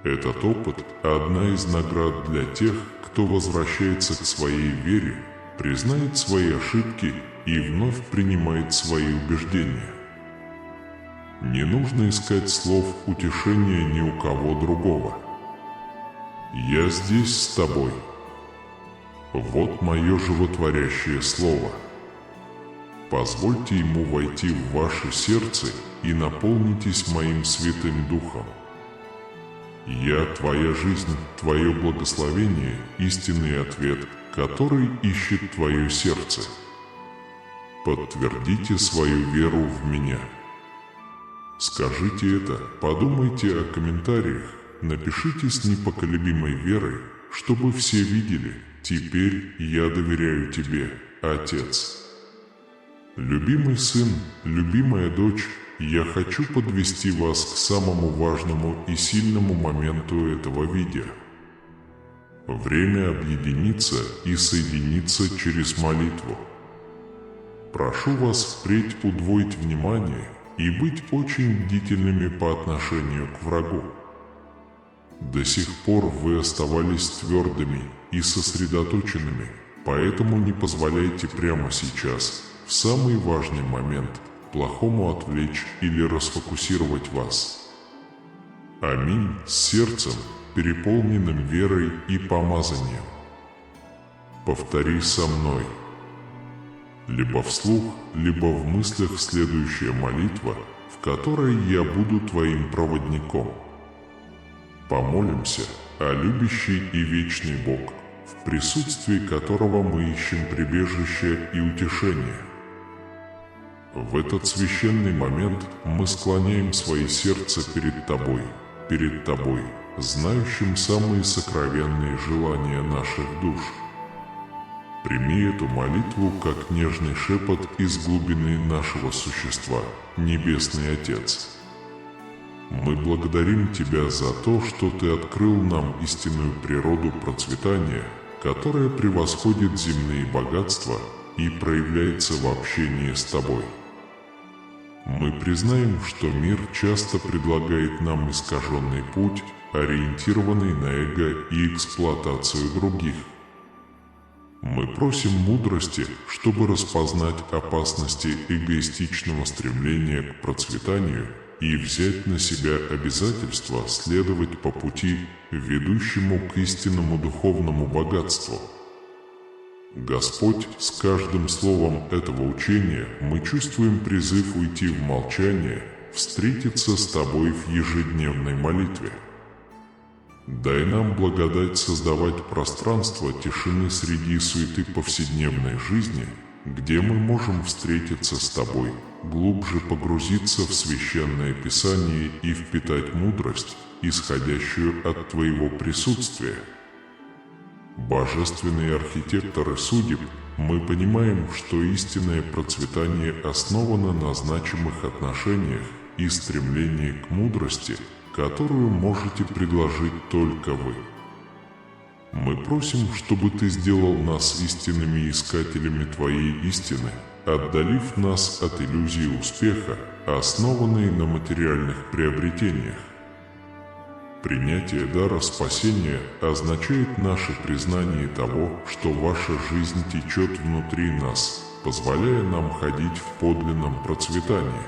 Этот опыт – одна из наград для тех, кто возвращается к своей вере, признает свои ошибки и вновь принимает свои убеждения. Не нужно искать слов утешения ни у кого другого. «Я здесь с тобой». Вот мое животворящее слово. Позвольте ему войти в ваше сердце и наполнитесь моим Святым Духом. Я – твоя жизнь, твое благословение, истинный ответ, который ищет твое сердце. Подтвердите свою веру в меня. Скажите это, подумайте о комментариях, напишите с непоколебимой верой, чтобы все видели: теперь я доверяю тебе, Отец. Любимый сын, любимая дочь, я хочу подвести вас к самому важному и сильному моменту этого видео. Время объединиться и соединиться через молитву. Прошу вас впредь удвоить внимание и быть очень бдительными по отношению к врагу. До сих пор вы оставались твердыми и сосредоточенными, поэтому не позволяйте прямо сейчас, в самый важный момент, плохому отвлечь или расфокусировать вас. Аминь с сердцем, переполненным верой и помазанием. Повтори со мной. Либо вслух, либо в мыслях следующая молитва, в которой я буду твоим проводником. Помолимся о любящий и вечный Бог, в присутствии которого мы ищем прибежище и утешение. В этот священный момент мы склоняем свои сердца перед тобой, знающим самые сокровенные желания наших душ. Прими эту молитву как нежный шепот из глубины нашего существа, Небесный Отец. Мы благодарим Тебя за то, что Ты открыл нам истинную природу процветания, которая превосходит земные богатства и проявляется в общении с Тобой. Мы признаем, что мир часто предлагает нам искаженный путь, ориентированный на эго и эксплуатацию других. Мы просим мудрости, чтобы распознать опасности эгоистичного стремления к процветанию и взять на себя обязательство следовать по пути, ведущему к истинному духовному богатству. Господь, с каждым словом этого учения мы чувствуем призыв уйти в молчание, встретиться с Тобой в ежедневной молитве. Дай нам благодать создавать пространство тишины среди суеты повседневной жизни, где мы можем встретиться с Тобой, глубже погрузиться в Священное Писание и впитать мудрость, исходящую от Твоего присутствия. Божественные архитекторы судеб, мы понимаем, что истинное процветание основано на значимых отношениях и стремлении к мудрости, которую можете предложить только вы. Мы просим, чтобы Ты сделал нас истинными искателями Твоей истины, отдалив нас от иллюзии успеха, основанной на материальных приобретениях. Принятие дара спасения означает наше признание того, что ваша жизнь течет внутри нас, позволяя нам ходить в подлинном процветании.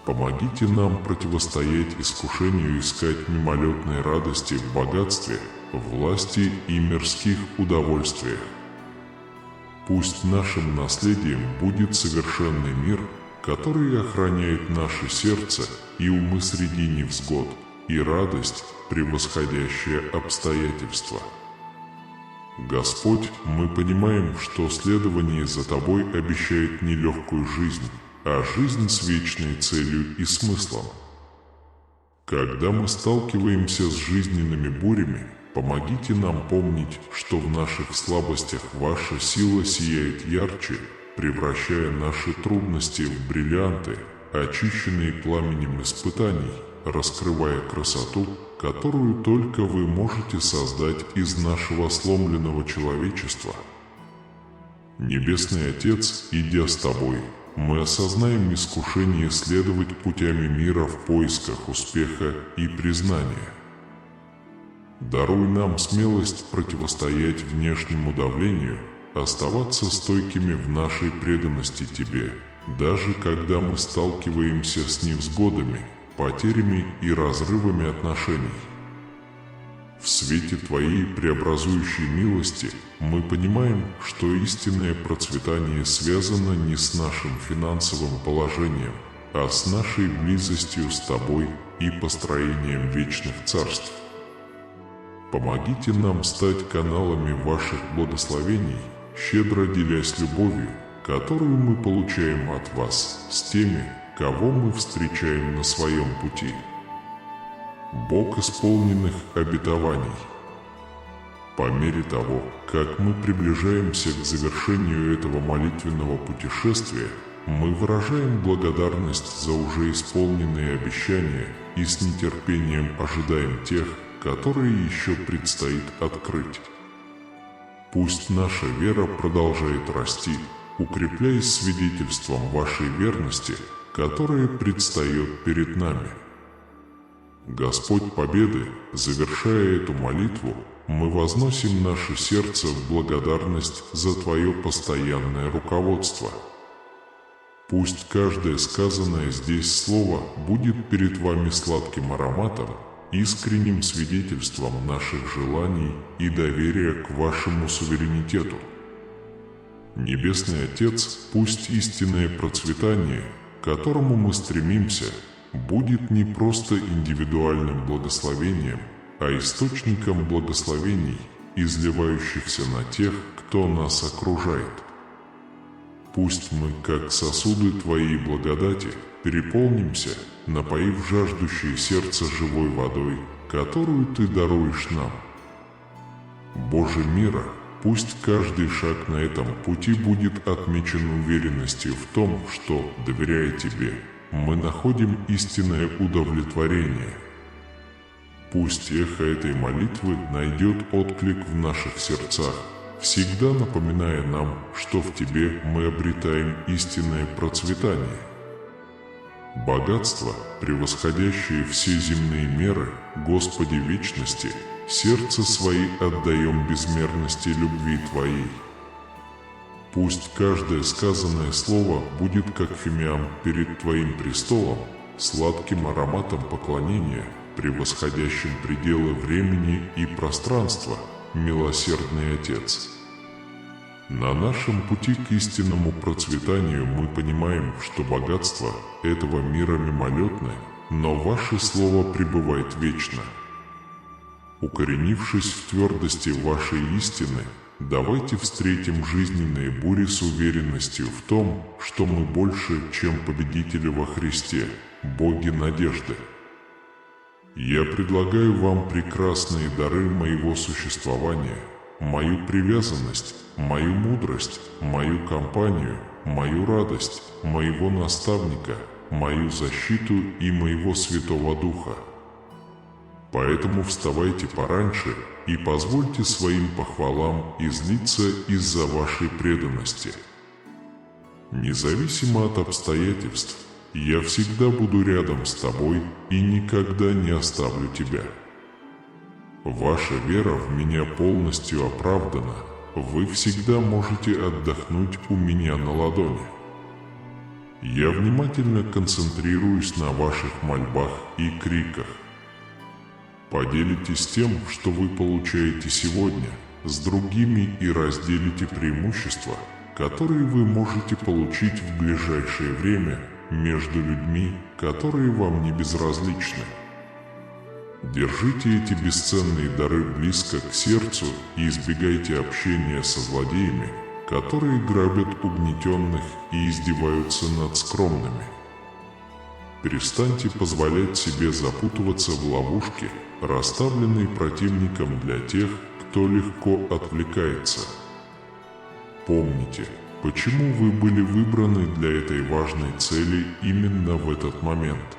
Помогите нам противостоять искушению искать мимолетной радости в богатстве, власти и мирских удовольствиях. Пусть нашим наследием будет совершенный мир, который охраняет наше сердце и умы среди невзгод, и радость, превосходящая обстоятельства. Господь, мы понимаем, что следование за Тобой обещает нелегкую жизнь, а жизнь с вечной целью и смыслом. Когда мы сталкиваемся с жизненными бурями, помогите нам помнить, что в наших слабостях ваша сила сияет ярче, превращая наши трудности в бриллианты, очищенные пламенем испытаний, раскрывая красоту, которую только вы можете создать из нашего сломленного человечества. Небесный Отец, идя с Тобой, мы осознаем искушение следовать путями мира в поисках успеха и признания. Даруй нам смелость противостоять внешнему давлению, оставаться стойкими в нашей преданности Тебе, даже когда мы сталкиваемся с невзгодами, потерями и разрывами отношений. В свете Твоей преобразующей милости мы понимаем, что истинное процветание связано не с нашим финансовым положением, а с нашей близостью с Тобой и построением вечных царств. Помогите нам стать каналами Ваших благословений, щедро делясь любовью, которую мы получаем от Вас, с теми, кого мы встречаем на своем пути. Бог исполненных обетований. По мере того, как мы приближаемся к завершению этого молитвенного путешествия, мы выражаем благодарность за уже исполненные обещания и с нетерпением ожидаем тех, которые еще предстоит открыть. Пусть наша вера продолжает расти, укрепляясь свидетельством Вашей верности, которое предстает перед нами. Господь Победы, завершая эту молитву, мы возносим наше сердце в благодарность за Твое постоянное руководство. Пусть каждое сказанное здесь слово будет перед Вами сладким ароматом, искренним свидетельством наших желаний и доверия к Вашему суверенитету. Небесный Отец, пусть истинное процветание, к которому мы стремимся, будет не просто индивидуальным благословением, а источником благословений, изливающихся на тех, кто нас окружает. Пусть мы, как сосуды Твоей благодати, переполнимся, напоив жаждущее сердце живой водой, которую Ты даруешь нам. Боже мира, пусть каждый шаг на этом пути будет отмечен уверенностью в том, что, доверяя Тебе, мы находим истинное удовлетворение. Пусть эхо этой молитвы найдет отклик в наших сердцах, всегда напоминая нам, что в Тебе мы обретаем истинное процветание. Богатство, превосходящее все земные меры, Господи вечности, сердце свои отдаем безмерности любви Твоей. Пусть каждое сказанное слово будет как фимиам перед Твоим престолом, сладким ароматом поклонения, превосходящим пределы времени и пространства, милосердный Отец. На нашем пути к истинному процветанию мы понимаем, что богатство этого мира мимолетное, но Ваше Слово пребывает вечно. Укоренившись в твердости Вашей истины, давайте встретим жизненные бури с уверенностью в том, что мы больше, чем победители во Христе, боги надежды. Я предлагаю вам прекрасные дары моего существования, мою привязанность, мою мудрость, мою компанию, мою радость, моего наставника, мою защиту и моего Святого Духа. Поэтому вставайте пораньше и позвольте своим похвалам излиться из-за вашей преданности. Независимо от обстоятельств, я всегда буду рядом с тобой и никогда не оставлю тебя. Ваша вера в меня полностью оправдана, вы всегда можете отдохнуть у меня на ладони. Я внимательно концентрируюсь на ваших мольбах и криках. Поделитесь тем, что вы получаете сегодня, с другими и разделите преимущества, которые вы можете получить в ближайшее время между людьми, которые вам не безразличны. Держите эти бесценные дары близко к сердцу и избегайте общения со злодеями, которые грабят угнетенных и издеваются над скромными. Перестаньте позволять себе запутываться в ловушке, расставленной противником для тех, кто легко отвлекается. Помните, почему вы были выбраны для этой важной цели именно в этот момент.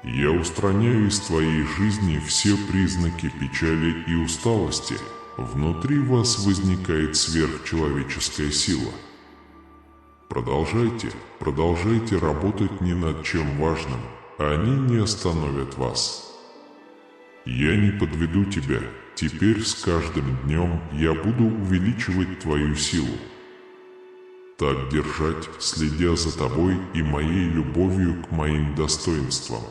Я устраняю из твоей жизни все признаки печали и усталости. Внутри вас возникает сверхчеловеческая сила. Продолжайте работать ни над чем важным, они не остановят вас. Я не подведу тебя, теперь с каждым днем я буду увеличивать твою силу. Так держать, следя за тобой и моей любовью к моим достоинствам.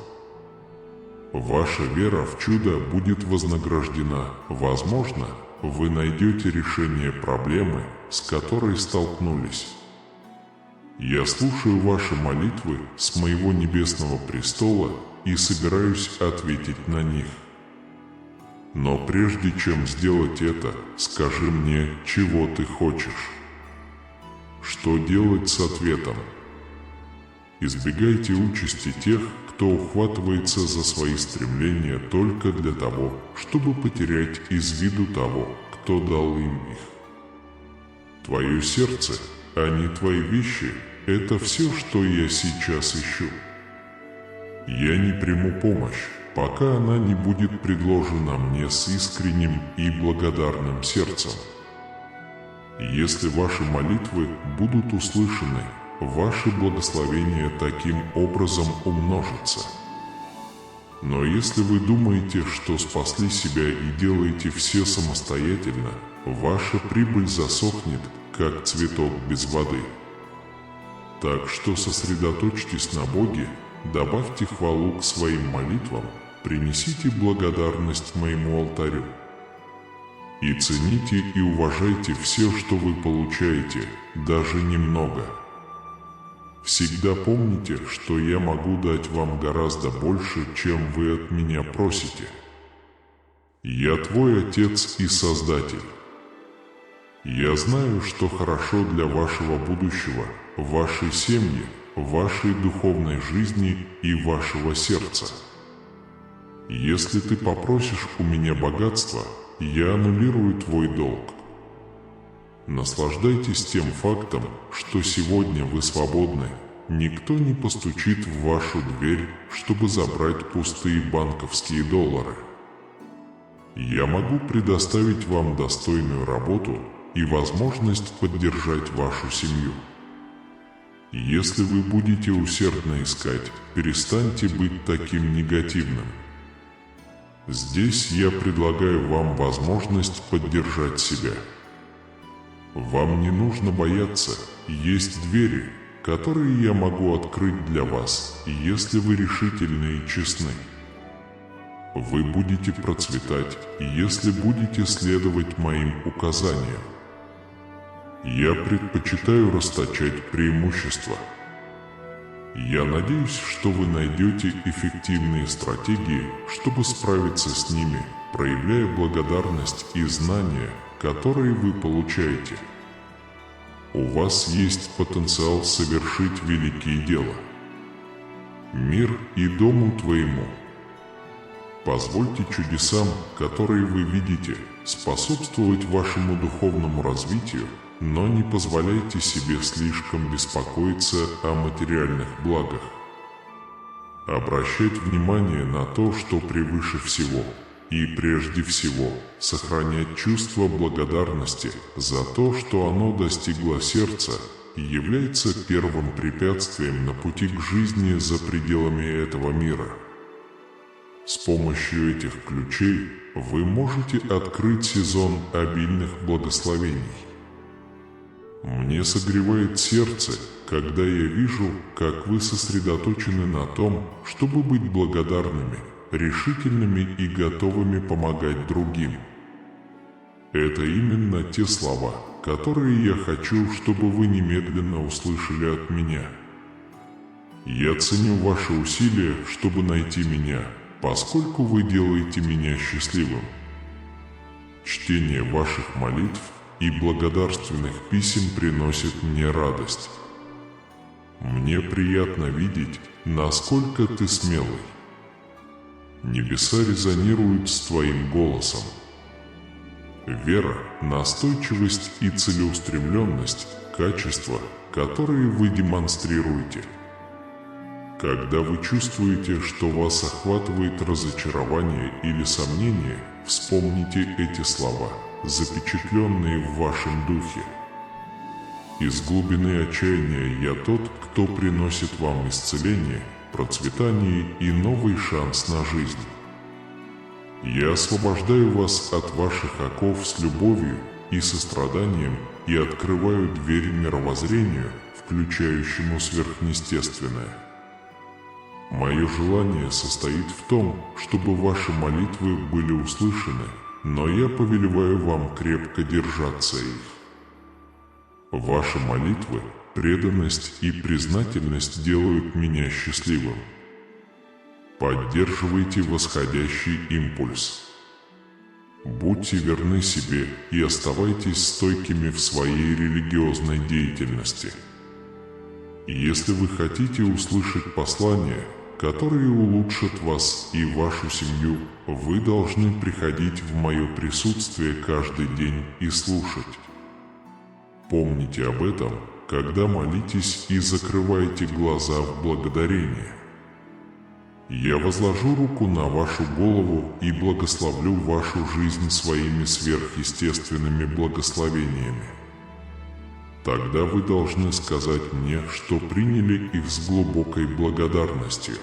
Ваша вера в чудо будет вознаграждена. Возможно, вы найдете решение проблемы, с которой столкнулись. Я слушаю ваши молитвы с моего небесного престола и собираюсь ответить на них. Но прежде чем сделать это, скажи мне, чего ты хочешь. Что делать с ответом? Избегайте участи тех, кто ухватывается за свои стремления только для того, чтобы потерять из виду того, кто дал им их. Твое сердце, а не твои вещи, это все, что я сейчас ищу. Я не приму помощь, пока она не будет предложена мне с искренним и благодарным сердцем. Если ваши молитвы будут услышаны, ваши благословения таким образом умножатся. Но если вы думаете, что спасли себя и делаете все самостоятельно, ваша прибыль засохнет, как цветок без воды. Так что сосредоточьтесь на Боге, добавьте хвалу к своим молитвам, принесите благодарность моему алтарю. И цените и уважайте все, что вы получаете, даже немного. Всегда помните, что я могу дать вам гораздо больше, чем вы от меня просите. Я твой Отец и Создатель. Я знаю, что хорошо для вашего будущего, вашей семьи, вашей духовной жизни и вашего сердца. Если ты попросишь у меня богатства, я аннулирую твой долг. Наслаждайтесь тем фактом, что сегодня вы свободны. Никто не постучит в вашу дверь, чтобы забрать пустые банковские доллары. Я могу предоставить вам достойную работу и возможность поддержать вашу семью. Если вы будете усердно искать, перестаньте быть таким негативным. Здесь я предлагаю вам возможность поддержать себя. Вам не нужно бояться, есть двери, которые я могу открыть для вас, если вы решительны и честны. Вы будете процветать, если будете следовать моим указаниям. Я предпочитаю расточать преимущества. Я надеюсь, что вы найдете эффективные стратегии, чтобы справиться с ними, проявляя благодарность и знания, которые вы получаете. У вас есть потенциал совершить великие дела. Мир и дому твоему. Позвольте чудесам, которые вы видите, способствовать вашему духовному развитию, но не позволяйте себе слишком беспокоиться о материальных благах. Обращать внимание на то, что превыше всего, и прежде всего сохранять чувство благодарности за то, что оно достигло сердца и является первым препятствием на пути к жизни за пределами этого мира. С помощью этих ключей вы можете открыть сезон обильных благословений. Мне согревает сердце, когда я вижу, как вы сосредоточены на том, чтобы быть благодарными, решительными и готовыми помогать другим. Это именно те слова, которые я хочу, чтобы вы немедленно услышали от меня. Я ценю ваши усилия, чтобы найти меня, поскольку вы делаете меня счастливым. Чтение ваших молитв и благодарственных писем приносит мне радость. Мне приятно видеть, насколько ты смелый. Небеса резонируют с твоим голосом. Вера, настойчивость и целеустремленность – качества, которые вы демонстрируете. Когда вы чувствуете, что вас охватывает разочарование или сомнение, вспомните эти слова, запечатленные в вашем духе. Из глубины отчаяния я тот, кто приносит вам исцеление, процветание и новый шанс на жизнь. Я освобождаю вас от ваших оков с любовью и состраданием и открываю двери мировоззрению, включающему сверхъестественное. Мое желание состоит в том, чтобы ваши молитвы были услышаны, но я повелеваю вам крепко держаться их. Ваши молитвы, преданность и признательность делают меня счастливым. Поддерживайте восходящий импульс. Будьте верны себе и оставайтесь стойкими в своей религиозной деятельности. Если вы хотите услышать послания, которые улучшат вас и вашу семью, вы должны приходить в мое присутствие каждый день и слушать. Помните об этом, когда молитесь и закрываете глаза в благодарение. Я возложу руку на вашу голову и благословлю вашу жизнь своими сверхъестественными благословениями. Тогда вы должны сказать мне, что приняли их с глубокой благодарностью.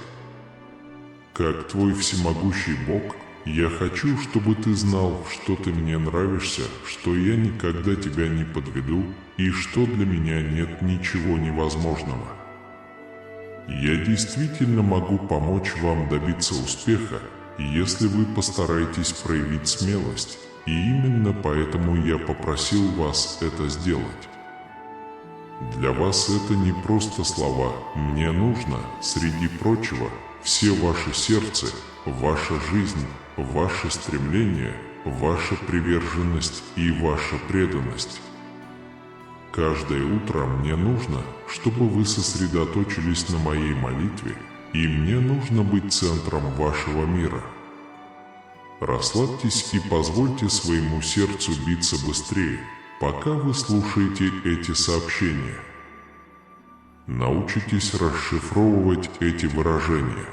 Как твой всемогущий Бог, я хочу, чтобы ты знал, что ты мне нравишься, что я никогда тебя не подведу и что для меня нет ничего невозможного. Я действительно могу помочь вам добиться успеха, если вы постараетесь проявить смелость, и именно поэтому я попросил вас это сделать. Для вас это не просто слова. Мне нужно, среди прочего, все ваше сердце, ваша жизнь, ваше стремление, ваша приверженность и ваша преданность. Каждое утро мне нужно, чтобы вы сосредоточились на моей молитве, и мне нужно быть центром вашего мира. Расслабьтесь и позвольте своему сердцу биться быстрее, пока вы слушаете эти сообщения. Научитесь расшифровывать эти выражения.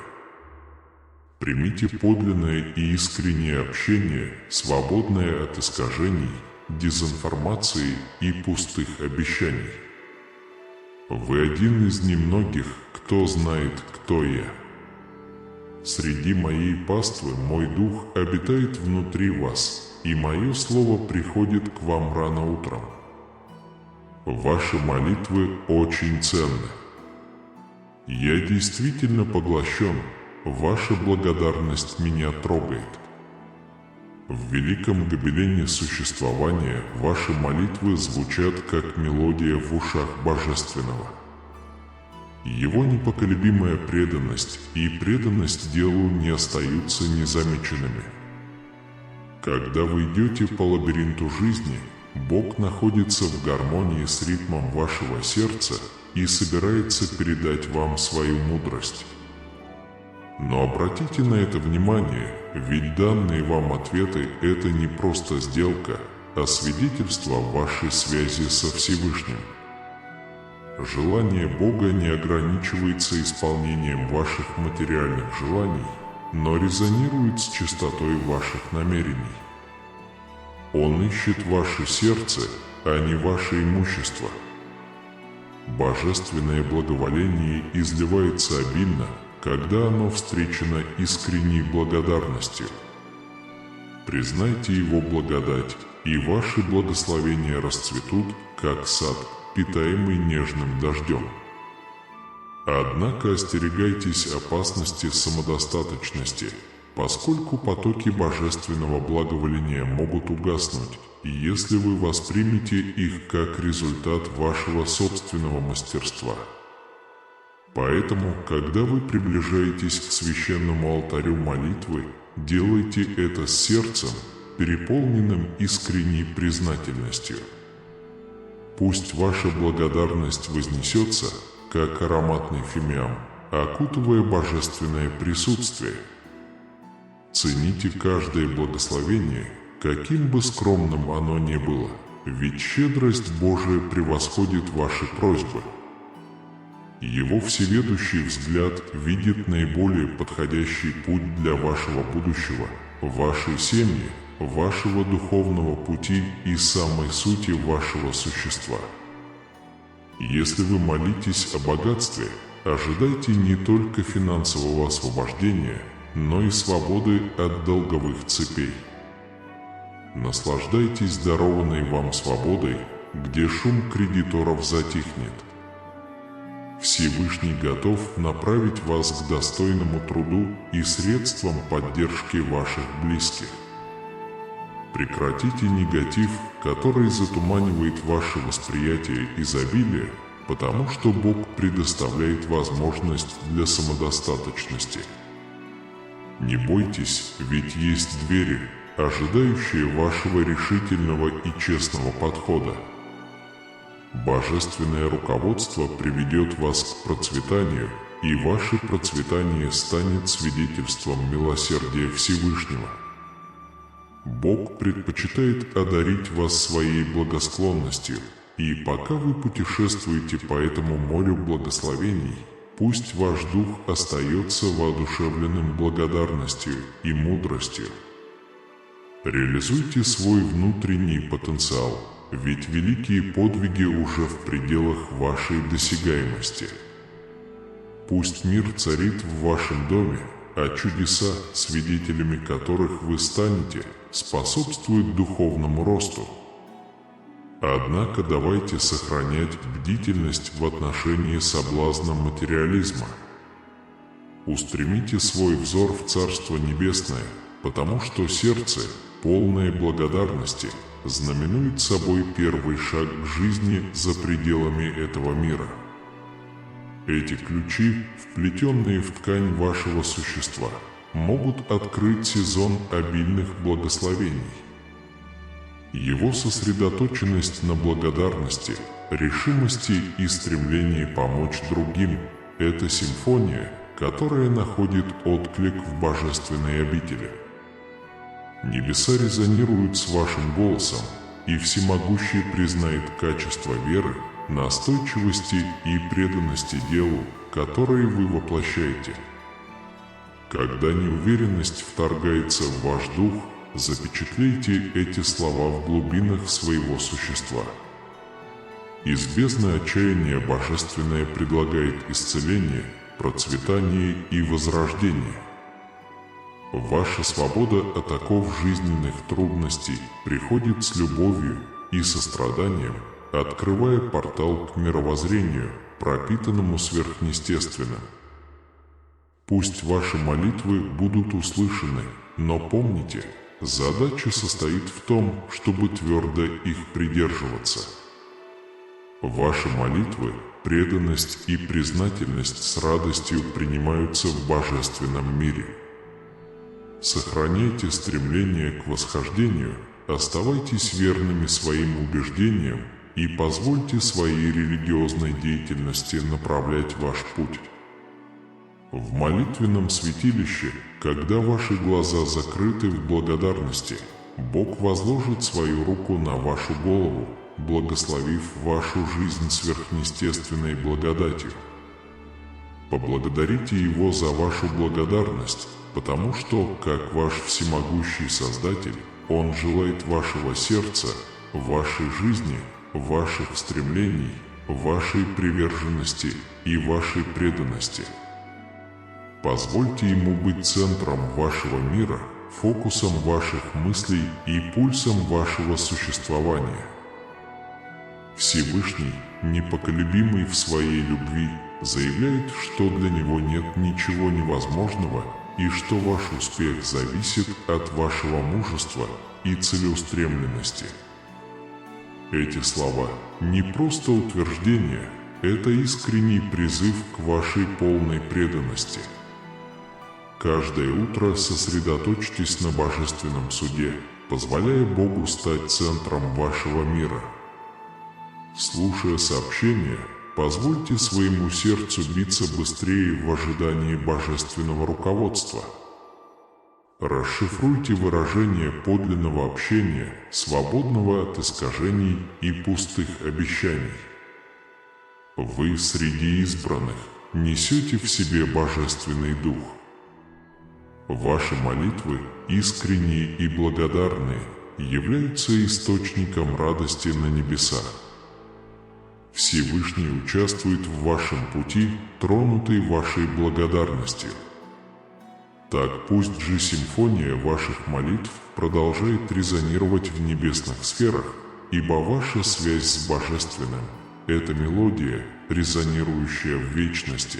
Примите подлинное и искреннее общение, свободное от искажений, дезинформации и пустых обещаний. Вы один из немногих, кто знает, кто я. Среди моей паствы мой дух обитает внутри вас, и мое слово приходит к вам рано утром. Ваши молитвы очень ценны. Я действительно поглощен, ваша благодарность меня трогает. В великом гобелене существования ваши молитвы звучат как мелодия в ушах Божественного. Его непоколебимая преданность и преданность делу не остаются незамеченными. Когда вы идете по лабиринту жизни, Бог находится в гармонии с ритмом вашего сердца и собирается передать вам свою мудрость. Но обратите на это внимание, ведь данные вам ответы – это не просто сделка, а свидетельство вашей связи со Всевышним. Желание Бога не ограничивается исполнением ваших материальных желаний, но резонирует с чистотой ваших намерений. Он ищет ваше сердце, а не ваше имущество. Божественное благоволение изливается обильно, когда оно встречено искренней благодарностью. Признайте Его благодать, и ваши благословения расцветут, как сад, питаемый нежным дождем. Однако остерегайтесь опасности самодостаточности, поскольку потоки божественного благоволения могут угаснуть, если вы воспримете их как результат вашего собственного мастерства. Поэтому, когда вы приближаетесь к священному алтарю молитвы, делайте это с сердцем, переполненным искренней признательностью. Пусть ваша благодарность вознесется, как ароматный фимиам, окутывая божественное присутствие. Цените каждое благословение, каким бы скромным оно ни было, ведь щедрость Божия превосходит ваши просьбы. Его всеведущий взгляд видит наиболее подходящий путь для вашего будущего, вашей семьи, вашего духовного пути и самой сути вашего существа. Если вы молитесь о богатстве, ожидайте не только финансового освобождения, но и свободы от долговых цепей. Наслаждайтесь дарованной вам свободой, где шум кредиторов затихнет. Всевышний готов направить вас к достойному труду и средствам поддержки ваших близких. Прекратите негатив, который затуманивает ваше восприятие изобилия, потому что Бог предоставляет возможность для самодостаточности. Не бойтесь, ведь есть двери, ожидающие вашего решительного и честного подхода. Божественное руководство приведет вас к процветанию, и ваше процветание станет свидетельством милосердия Всевышнего. Бог предпочитает одарить вас своей благосклонностью, и пока вы путешествуете по этому морю благословений, пусть ваш дух остается воодушевленным благодарностью и мудростью. Реализуйте свой внутренний потенциал, ведь великие подвиги уже в пределах вашей досягаемости. Пусть мир царит в вашем доме, а чудеса, свидетелями которых вы станете, способствуют духовному росту. Однако давайте сохранять бдительность в отношении соблазна материализма. Устремите свой взор в Царство Небесное, потому что сердце, полное благодарности, знаменует собой первый шаг к жизни за пределами этого мира. Эти ключи, вплетенные в ткань вашего существа, могут открыть сезон обильных благословений. Его сосредоточенность на благодарности, решимости и стремлении помочь другим – это симфония, которая находит отклик в божественной обители. Небеса резонируют с вашим голосом, и Всемогущий признает качество веры, настойчивости и преданности делу, которые вы воплощаете. Когда неуверенность вторгается в ваш дух, запечатлейте эти слова в глубинах своего существа. Из бездны отчаяния Божественное предлагает исцеление, процветание и возрождение. Ваша свобода от оков жизненных трудностей приходит с любовью и состраданием, открывая портал к мировоззрению, пропитанному сверхъестественным. Пусть ваши молитвы будут услышаны, но помните, задача состоит в том, чтобы твердо их придерживаться. Ваши молитвы, преданность и признательность с радостью принимаются в божественном мире. Сохраняйте стремление к восхождению, оставайтесь верными своим убеждениям и позвольте своей религиозной деятельности направлять ваш путь. В молитвенном святилище, когда ваши глаза закрыты в благодарности, Бог возложит свою руку на вашу голову, благословив вашу жизнь сверхъестественной благодатью. Поблагодарите Его за вашу благодарность, потому что, как ваш всемогущий Создатель, Он желает вашего сердца, вашей жизни, ваших стремлений, вашей приверженности и вашей преданности. Позвольте Ему быть центром вашего мира, фокусом ваших мыслей и пульсом вашего существования. Всевышний, непоколебимый в своей любви, заявляет, что для Него нет ничего невозможного и что ваш успех зависит от вашего мужества и целеустремленности. Эти слова не просто утверждения, это искренний призыв к вашей полной преданности. Каждое утро сосредоточьтесь на Божественном суде, позволяя Богу стать центром вашего мира. Слушая сообщения, позвольте своему сердцу биться быстрее в ожидании божественного руководства. Расшифруйте выражение подлинного общения, свободного от искажений и пустых обещаний. Вы среди избранных несете в себе божественный дух. Ваши молитвы, искренние и благодарные, являются источником радости на небесах. Всевышний участвует в вашем пути, тронутый вашей благодарностью. Так пусть же симфония ваших молитв продолжает резонировать в небесных сферах, ибо ваша связь с Божественным – это мелодия, резонирующая в вечности.